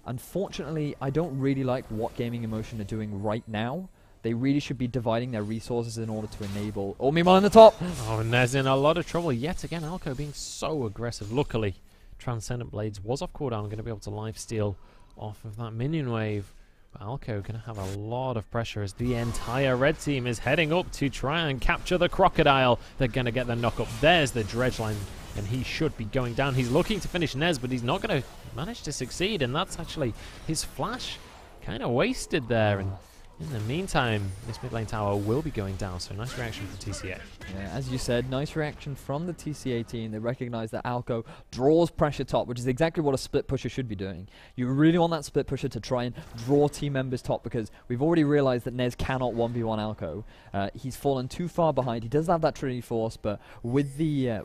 unfortunately, I don't really like what Gaming Emotion are doing right now. They really should be dividing their resources in order to enable... Oh, meanwhile in the top! Oh, and there's in a lot of trouble yet again. Alco being so aggressive. Luckily, Transcendent Blades was off cooldown. Going to be able to lifesteal off of that minion wave. But Alco going to have a lot of pressure as the entire red team is heading up to try and capture the crocodile. They're going to get the knock up. There's the dredge line, and he should be going down. He's looking to finish Nez, but he's not going to manage to succeed, and that's actually his flash kind of wasted there. And in the meantime, this mid lane tower will be going down, so nice reaction from TCA. Yeah, as you said, nice reaction from the TCA team. They recognize that Alco draws pressure top, which is exactly what a split pusher should be doing. You really want that split pusher to try and draw team members top, because we've already realized that Nez cannot 1v1 Alco. He's fallen too far behind. He does have that Trinity Force, but with the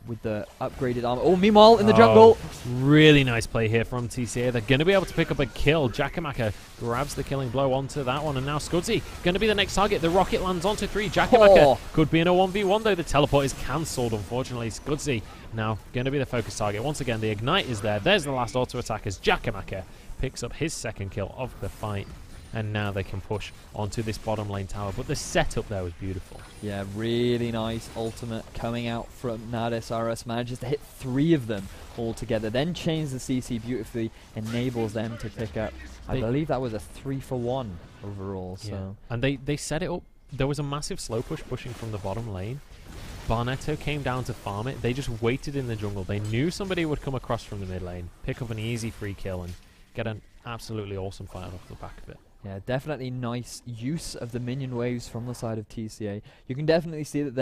upgraded armor... Oh, meanwhile, in the jungle... Really nice play here from TCA. They're going to be able to pick up a kill. Jakamaka grabs the killing blow onto that one, and now Scudzy going to be the next target. The rocket lands onto 3. Jakamaka could be in a 1v1 though. The teleport is cancelled, unfortunately. Scudzy now going to be the focus target. Once again, the ignite is there. There's the last auto attack as Jakamaka picks up his second kill of the fight. And now they can push onto this bottom lane tower. But the setup there was beautiful. Yeah, really nice ultimate coming out from Nadis Aras. Manages to hit 3 of them all together. Then chains the CC beautifully. Enables them to pick up. I believe that was a 3-for-1 overall. So. Yeah. And they set it up. There was a massive slow push pushing from the bottom lane. Barnetto came down to farm it. They just waited in the jungle. They knew somebody would come across from the mid lane, pick up an easy free kill, and get an absolutely awesome fight off the back of it. Yeah, definitely nice use of the minion waves from the side of TCA. You can definitely see that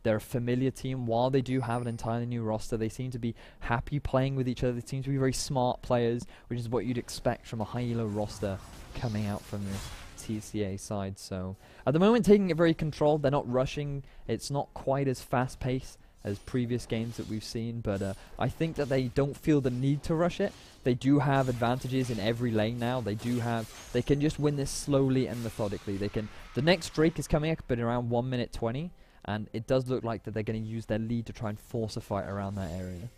they're a familiar team. While they do have an entirely new roster, they seem to be happy playing with each other. They seem to be very smart players, which is what you'd expect from a high elo roster coming out from the TCA side. So at the moment, taking it very controlled. They're not rushing. It's not quite as fast paced as previous games that we've seen, but I think that they don't feel the need to rush it. They do have advantages in every lane now. They can just win this slowly and methodically. The next Drake is coming up in around 1 minute 20, and it does look like that they're going to use their lead to try and force a fight around that area.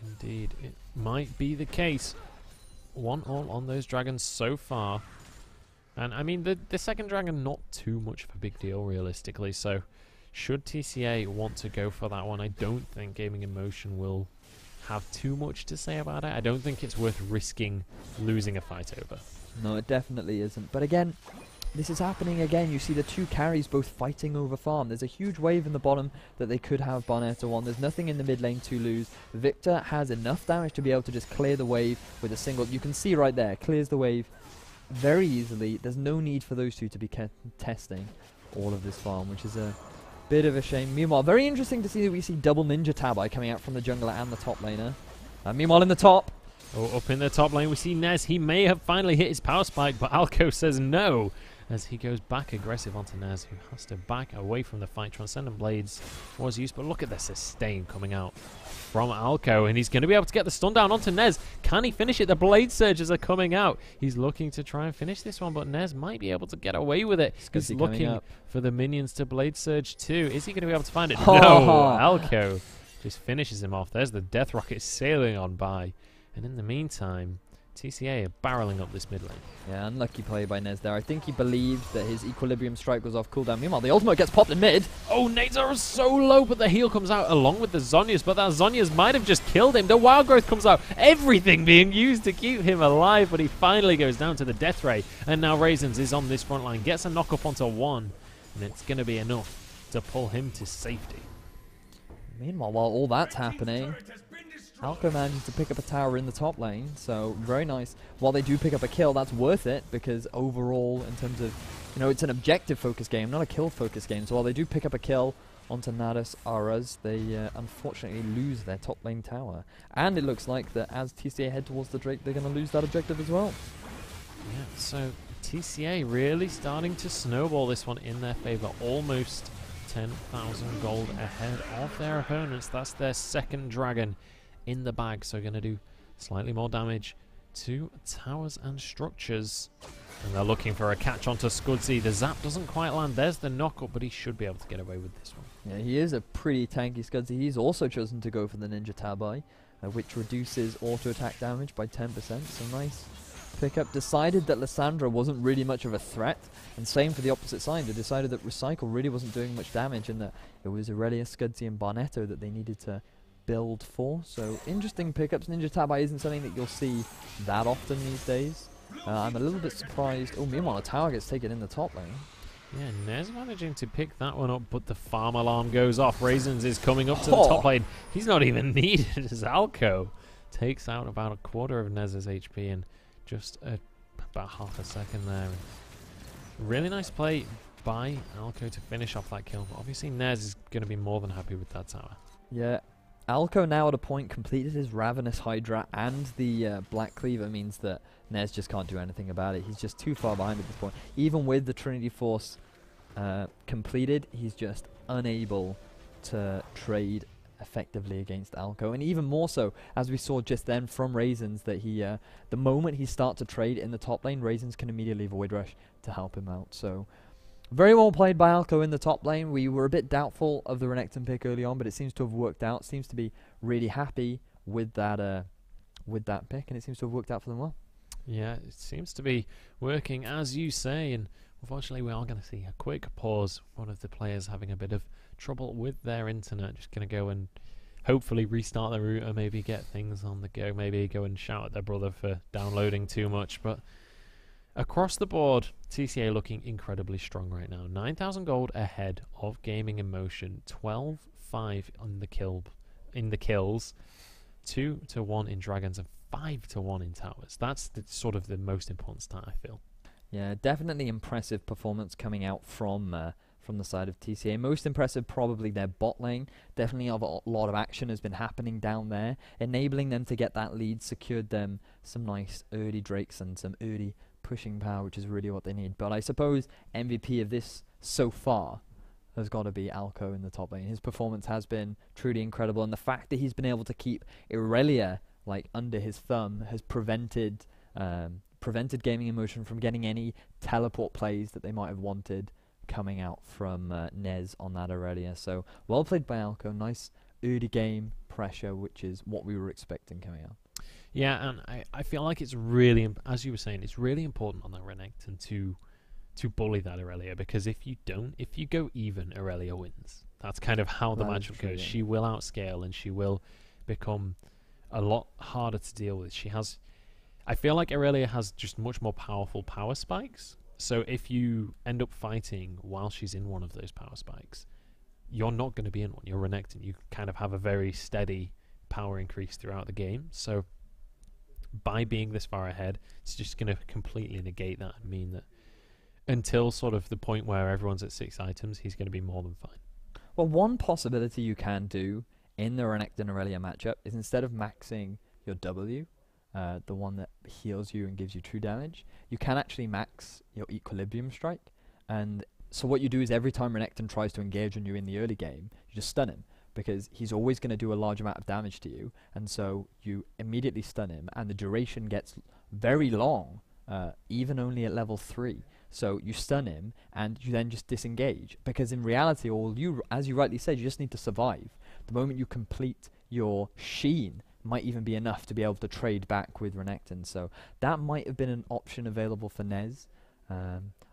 Indeed, it might be the case. 1-all on those dragons so far. And I mean, the second dragon, not too much of a big deal realistically, so should TCA want to go for that one, I don't think Gaming Emotion will have too much to say about it. I don't think it's worth risking losing a fight over. No, it definitely isn't. But again, this is happening again. You see the 2 carries both fighting over farm. There's a huge wave in the bottom that they could have Barnetto on. There's nothing in the mid lane to lose. Victor has enough damage to be able to just clear the wave with a single. You can see right there, clears the wave very easily. There's no need for those 2 to be contesting all of this farm, which is a bit of a shame. Meanwhile, very interesting to see that we see double Ninja Tabi coming out from the jungler and the top laner. Meanwhile, in the top. Oh, up in the top lane, we see Nez. He may have finally hit his power spike, but Alco says no. as he goes back aggressive onto Nez, who has to back away from the fight. Transcendent Blades was used, but look at the sustain coming out from Alco, and he's going to be able to get the stun down onto Nez. Can he finish it? The Blade Surges are coming out. He's looking to try and finish this one, but Nez might be able to get away with it. He's looking for the minions to Blade Surge too. Is he going to be able to find it? No! Alco just finishes him off. There's the Death Rocket sailing on by. And in the meantime, TCA are barreling up this mid lane. Yeah, unlucky play by Nez there. I think he believed that his Equilibrium Strike was off cooldown. Meanwhile, the ultimate gets popped in mid. Oh, nades are so low, but the heal comes out along with the Zhonya's, but that Zhonya's might have just killed him. The Wild Growth comes out. Everything being used to keep him alive, but he finally goes down to the Death Ray. And now Raisins is on this front line, gets a knock up onto one, and it's going to be enough to pull him to safety. Meanwhile, while all that's happening, Alco manages to pick up a tower in the top lane, so very nice. While they do pick up a kill, that's worth it, because overall, in terms of, you know, it's an objective-focused game, not a kill-focused game. So while they do pick up a kill onto Nadas Aras, they unfortunately lose their top lane tower. And it looks like that as TCA head towards the Drake, they're going to lose that objective as well. Yeah, so TCA really starting to snowball this one in their favor, almost 10,000 gold ahead of their opponents. That's their second dragon in the bag, so going to do slightly more damage to towers and structures. And they're looking for a catch onto Scudzy. The zap doesn't quite land. There's the knock-up, but he should be able to get away with this one. Yeah, he is a pretty tanky Scudzy. He's also chosen to go for the Ninja Tabai, which reduces auto-attack damage by 10%, so nice pickup. Decided that Lissandra wasn't really much of a threat, and same for the opposite side. They decided that Recycle really wasn't doing much damage, and that it was Aurelia, Scudzy, and Barnetto that they needed to build for. So interesting pickups. Ninja Tabai isn't something that you'll see that often these days. I'm a little bit surprised. Oh, meanwhile, a tower gets taken in the top lane. Yeah, Nez managing to pick that one up, but the farm alarm goes off. Raisins is coming up to the top lane. He's not even needed as Alco takes out about a quarter of Nez's HP in just about half a second there. Really nice play by Alco to finish off that kill, but obviously Nez is going to be more than happy with that tower. Yeah. Alco now at a point completed his Ravenous Hydra, and the Black Cleaver means that Nez just can't do anything about it. He's just too far behind at this point. Even with the Trinity Force completed, he's just unable to trade effectively against Alco. And even more so, as we saw just then from Raisins, that he, the moment he starts to trade in the top lane, Raisins can immediately Void Rush to help him out. So very well played by Alco in the top lane. We were a bit doubtful of the Renekton pick early on, but it seems to have worked out. Seems to be really happy with that pick, and it seems to have worked out for them well. Yeah, it seems to be working as you say, and unfortunately we are going to see a quick pause. One of the players having a bit of trouble with their internet. Just going to go and hopefully restart the router, maybe get things on the go, maybe go and shout at their brother for downloading too much, but across the board, TCA looking incredibly strong right now. 9,000 gold ahead of Gaming in Motion. 12-5 on the kills. 2-1 in dragons and 5-1 in towers. That's sort of the most important stat, I feel. Yeah, definitely impressive performance coming out from the side of TCA. Most impressive probably their bot lane. Definitely a lot of action has been happening down there, enabling them to get that lead, secured them some nice early drakes and some early pushing power, which is really what they need. But I suppose MVP of this so far has got to be Alco in the top lane. His performance has been truly incredible, and the fact that he's been able to keep Aurelia like under his thumb has prevented Gaming in Motion from getting any teleport plays that they might have wanted coming out from Nez on that Aurelia. So well played by Alco. Nice early game pressure, which is what we were expecting coming out. Yeah, and I feel like it's really, as you were saying, it's really important on that Renekton to bully that Aurelia, because if you go even, Aurelia wins. That's kind of how the matchup goes. She will outscale and she will become a lot harder to deal with. I feel like Aurelia has just much more powerful power spikes. So if you end up fighting while she's in one of those power spikes, you're not going to be in one. You're Renekton. You kind of have a very steady power increase throughout the game. So by being this far ahead, it's just going to completely negate that and mean that until sort of the point where everyone's at 6 items, he's going to be more than fine. Well, one possibility you can do in the Renekton Aurelia matchup is, instead of maxing your W, the one that heals you and gives you true damage, you can actually max your equilibrium strike. And so what you do is every time Renekton tries to engage on you in the early game, you just stun him, because he's always going to do a large amount of damage to you, and so you immediately stun him, and the duration gets very long, even only at level 3. So you stun him, and you then just disengage, because in reality, as you rightly said, you just need to survive. The moment you complete your Sheen might even be enough to be able to trade back with Renekton, so that might have been an option available for Nez.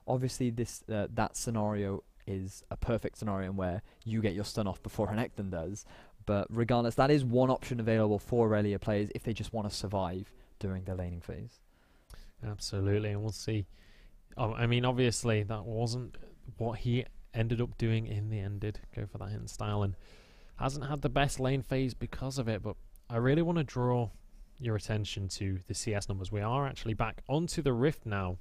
Obviously, that scenario is a perfect scenario where you get your stun off before Renekton does, but regardless, that is one option available for Aurelia players if they just want to survive during their laning phase. Absolutely, and we'll see. I mean, obviously, that wasn't what he ended up doing in the end. Did go for that hidden style and hasn't had the best lane phase because of it, but I really want to draw your attention to the CS numbers. We are actually back onto the Rift now,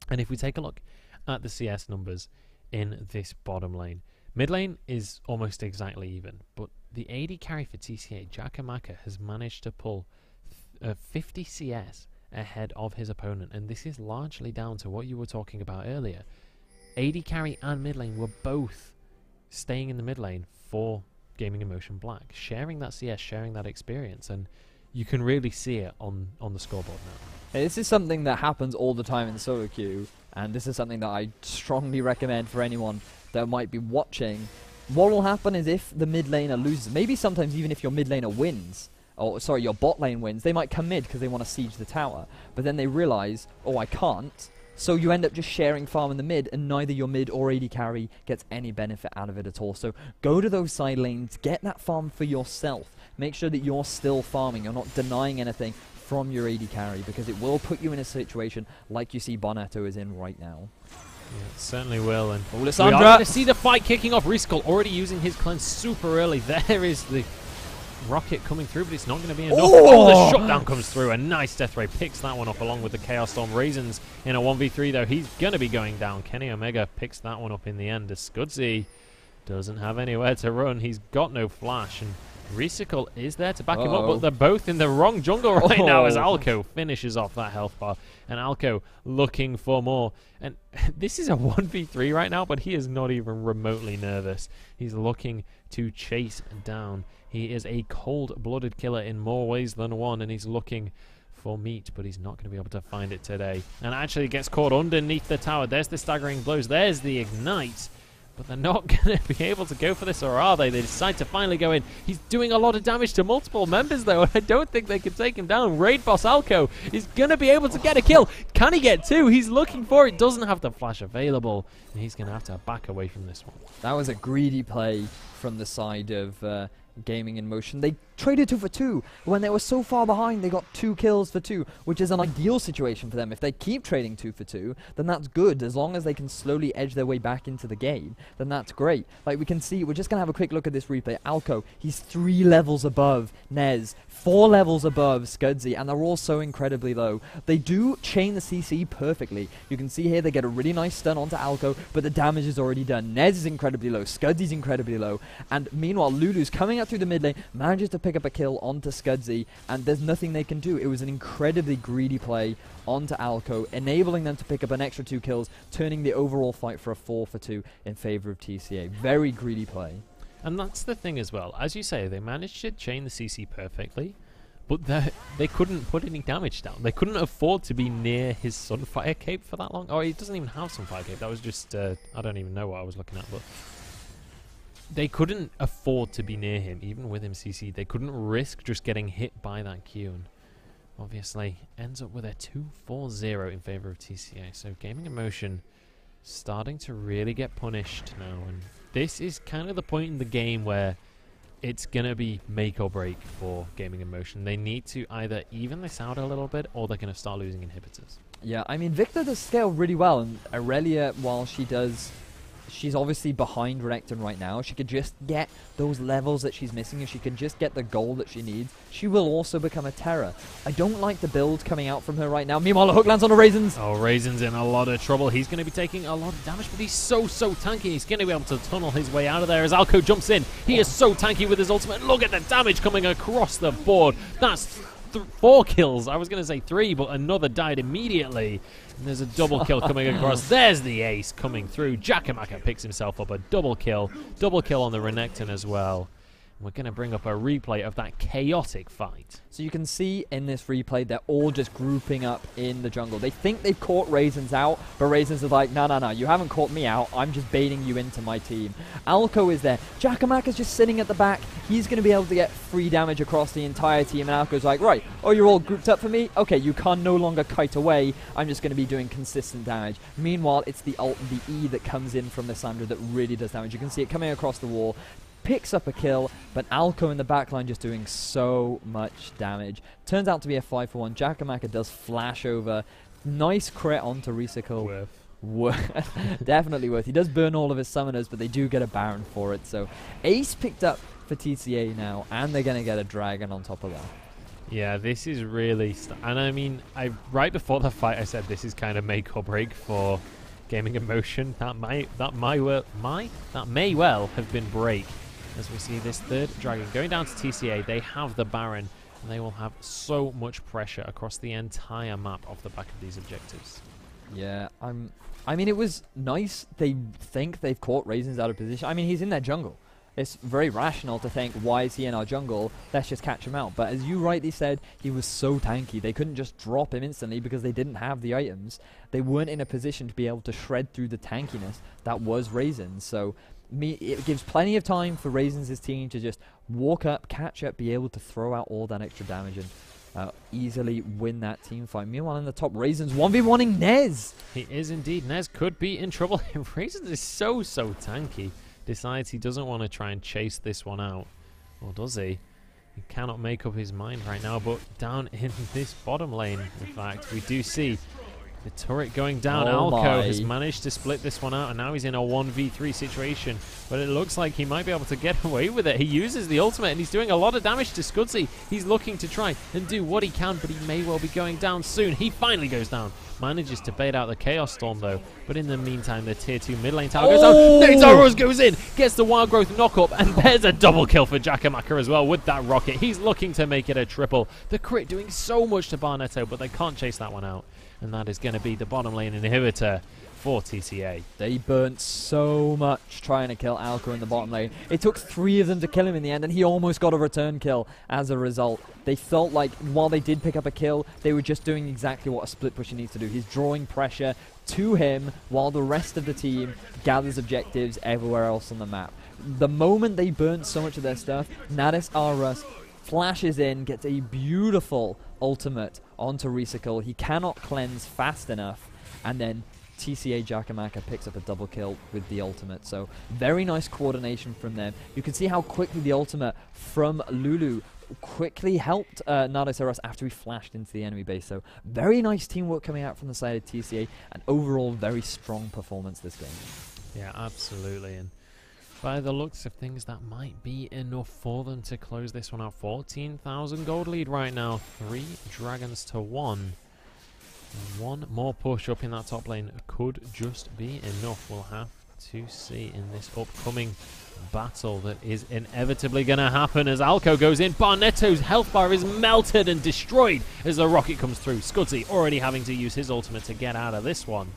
and if we take a look at the CS numbers in this bottom lane, mid lane is almost exactly even, but the AD carry for TCA, Jakamaka, has managed to pull 50 CS ahead of his opponent, and this is largely down to what you were talking about earlier. AD carry and mid lane were both staying in the mid lane for Gaming inMotion.Black, sharing that CS, sharing that experience, and you can really see it on the scoreboard now. This is something that happens all the time in solo queue, and this is something that I strongly recommend for anyone that might be watching. What will happen is if the mid laner loses, maybe sometimes even if your mid laner wins, or sorry, your bot lane wins, they might come mid because they want to siege the tower, but then they realize, oh, I can't, so you end up just sharing farm in the mid, and neither your mid or AD carry gets any benefit out of it at all. So go to those side lanes, get that farm for yourself, make sure that you're still farming, you're not denying anything from your AD carry, because it will put you in a situation like you see Bonetto is in right now. Yeah, it certainly will, and oh, we are going to see the fight kicking off. Riscal already using his cleanse super early. There is the rocket coming through, but it's not going to be enough. Oh, the shutdown comes through. A nice death ray picks that one up along with the Chaos Storm. Raisins in a 1v3 though. He's going to be going down. Kenny Omega picks that one up in the end. Scudzy doesn't have anywhere to run. He's got no flash, and Riscal is there to back him up, but they're both in the wrong jungle right now as Alco finishes off that health bar, and Alco looking for more. And this is a 1v3 right now, but he is not even remotely nervous. He's looking to chase down. He is a cold-blooded killer in more ways than one, and he's looking for meat, but he's not going to be able to find it today. And actually gets caught underneath the tower. There's the staggering blows. There's the ignite. But they're not going to be able to go for this, or are they? They decide to finally go in. He's doing a lot of damage to multiple members, though, and I don't think they can take him down. Raid boss Alco is going to be able to get a kill. Can he get two? He's looking for it. Doesn't have the flash available, and he's going to have to back away from this one. That was a greedy play from the side of Gaming inMotion. They traded 2 for 2. When they were so far behind, they got 2 kills for 2, which is an ideal situation for them. If they keep trading 2 for 2, then that's good. As long as they can slowly edge their way back into the game, then that's great. Like we can see, we're just going to have a quick look at this replay. Alco, he's 3 levels above Nez, 4 levels above Scudzy, and they're all so incredibly low. They do chain the CC perfectly. You can see here they get a really nice stun onto Alco, but the damage is already done. Nez is incredibly low, Scudzy's incredibly low, and meanwhile Lulu's coming out through the mid lane, manages to pick up a kill onto Scudzy, and there's nothing they can do. It was an incredibly greedy play onto Alco, enabling them to pick up an extra 2 kills, turning the overall fight for a 4 for 2 in favor of TCA. Very greedy play. And that's the thing as well. As you say, they managed to chain the CC perfectly, but they couldn't put any damage down. They couldn't afford to be near his Sunfire Cape for that long. Oh, he doesn't even have Sunfire Cape. That was just, I don't even know what I was looking at, but they couldn't afford to be near him, even with him CC. They couldn't risk just getting hit by that Q, and obviously ends up with a 2-4-0 in favor of TCA. So Gaming inMotion starting to really get punished now, and this is kind of the point in the game where it's going to be make or break for Gaming inMotion. They need to either even this out a little bit, or they're going to start losing inhibitors. Yeah, I mean, Victor does scale really well, and Aurelia, while she does... She's obviously behind Renekton right now. She could just get those levels that she's missing, and she can just get the gold that she needs. She will also become a Terra. I don't like the build coming out from her right now. Meanwhile, the hook lands on the Raisins. Oh, Raisins in a lot of trouble. He's going to be taking a lot of damage, but he's so tanky. He's going to be able to tunnel his way out of there as Alco jumps in. He is so tanky with his ultimate. Look at the damage coming across the board. That's 4 kills. I was going to say 3, but another died immediately. And there's a double kill coming across. There's the ace coming through. Jakamaka picks himself up a double kill. Double kill on the Renekton as well. We're going to bring up a replay of that chaotic fight. So you can see in this replay, they're all just grouping up in the jungle. They think they've caught Raisins out, but Raisins are like, no, you haven't caught me out. I'm just baiting you into my team. Alco is there. Jakamaka's just sitting at the back. He's going to be able to get free damage across the entire team. And Alco's like, right, oh, you're all grouped up for me? Okay, you can no longer kite away. I'm just going to be doing consistent damage. Meanwhile, it's the ult, the E that comes in from Lissandra that really does damage. You can see it coming across the wall. Picks up a kill, but Alco in the backline just doing so much damage. Turns out to be a 5-for-1. Jakamaka does flash over. Nice crit onto Recycle. Worth. Definitely worth. He does burn all of his summoners, but they do get a Baron for it. So Ace picked up for TCA now, and they're going to get a Dragon on top of that. Yeah, this is really... and I mean, right before the fight, I said this is kind of make or break for Gaming Emotion. That may well have been break. As we see this third Dragon going down to TCA, they have the Baron, and they will have so much pressure across the entire map off the back of these objectives. Yeah, I mean, it was nice. They think they've caught Raisins out of position. I mean, he's in their jungle. It's very rational to think, why is he in our jungle? Let's just catch him out. But as you rightly said, he was so tanky. They couldn't just drop him instantly because they didn't have the items. They weren't in a position to be able to shred through the tankiness that was Raisins. So it gives plenty of time for Raisins' team to just walk up, catch up, be able to throw out all that extra damage and easily win that team fight. Meanwhile, in the top, Raisins 1v1ing Nez. He is indeed. Nez could be in trouble. Raisins is so tanky. Decides he doesn't want to try and chase this one out. Or does he? He cannot make up his mind right now, but down in this bottom lane, in fact, we do see the turret going down. Alco has managed to split this one out, and now he's in a 1v3 situation. But it looks like he might be able to get away with it. He uses the ultimate, and he's doing a lot of damage to Scudzy. He's looking to try and do what he can, but he may well be going down soon. He finally goes down. Manages to bait out the Chaos Storm, though. But in the meantime, the tier 2 mid lane tower goes down. Nataros goes in, gets the Wild Growth knock up, and there's a double kill for Jakamaka as well with that rocket. He's looking to make it a triple. The crit doing so much to Barnetto, but they can't chase that one out. And that is going to be the bottom lane inhibitor for TCA. They burnt so much trying to kill Alco in the bottom lane. It took 3 of them to kill him in the end, and he almost got a return kill as a result. They felt like while they did pick up a kill, they were just doing exactly what a split pusher needs to do. He's drawing pressure to him while the rest of the team gathers objectives everywhere else on the map. The moment they burnt so much of their stuff, Nadis Arus flashes in, gets a beautiful ultimate onto Recycle. He cannot cleanse fast enough, and then TCA Jakamaka picks up a double kill with the ultimate. So very nice coordination from them. You can see how quickly the ultimate from Lulu quickly helped Nardosaurus after he flashed into the enemy base. So very nice teamwork coming out from the side of TCA, and overall very strong performance this game. Yeah, absolutely. And by the looks of things, that might be enough for them to close this one out. 14,000 gold lead right now. 3 dragons to 1. One more push up in that top lane could just be enough. We'll have to see in this upcoming battle that is inevitably going to happen as Alco goes in. Barnetto's health bar is melted and destroyed as the rocket comes through. Scudzy already having to use his ultimate to get out of this one.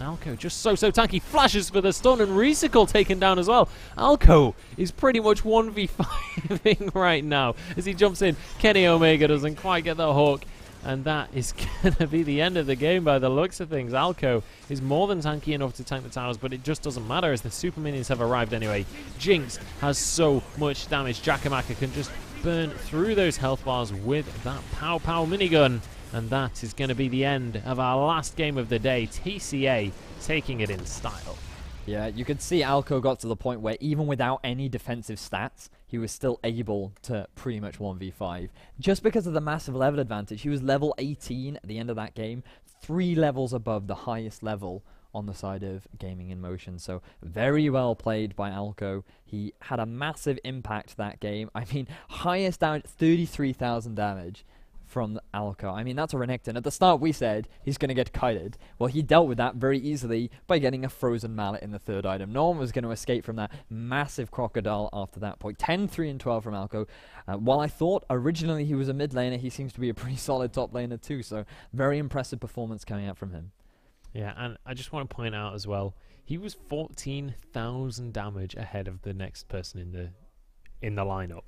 And Alco just so tanky, flashes for the stun, and Recycle taken down as well. Alco is pretty much 1v5ing right now as he jumps in. Kenny Omega doesn't quite get the hook, and that is going to be the end of the game by the looks of things. Alco is more than tanky enough to tank the towers, but it just doesn't matter as the super minions have arrived anyway. Jinx has so much damage. Jakamaka can just burn through those health bars with that Pow Pow minigun. And that is going to be the end of our last game of the day. TCA taking it in style. Yeah, you could see Alco got to the point where even without any defensive stats, he was still able to pretty much 1v5. Just because of the massive level advantage, he was level 18 at the end of that game, 3 levels above the highest level on the side of Gaming in Motion. So very well played by Alco. He had a massive impact that game. I mean, highest damage, 33,000 damage from Alco. I mean, that's a Renekton. At the start, we said he's going to get kited. Well, he dealt with that very easily by getting a frozen mallet in the third item. No one was going to escape from that massive crocodile after that point. 10, 3, and 12 from Alco. While I thought originally he was a mid laner, he seems to be a pretty solid top laner too. So very impressive performance coming out from him. Yeah, and I just want to point out as well, he was 14,000 damage ahead of the next person in the lineup.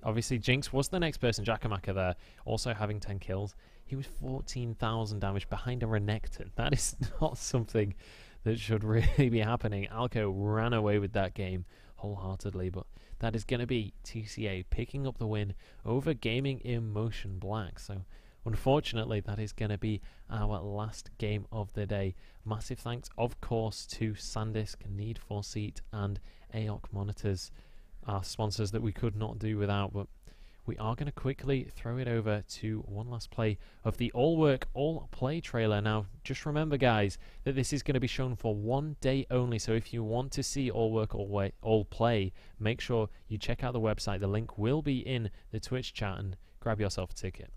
Obviously, Jinx was the next person, Jackamaka there, also having 10 kills. He was 14,000 damage behind a Renekton. That is not something that should really be happening. Alco ran away with that game wholeheartedly, but that is going to be TCA picking up the win over Gaming inMotion.Black. So, unfortunately, that is going to be our last game of the day. Massive thanks, of course, to SanDisk, Need for Seat, and AOC Monitors, our sponsors that we could not do without. But we are going to quickly throw it over to one last play of the All Work, All Play trailer. Now, just remember, guys, that this is going to be shown for 1 day only. So if you want to see All Work, All Play, make sure you check out the website. The link will be in the Twitch chat and grab yourself a ticket.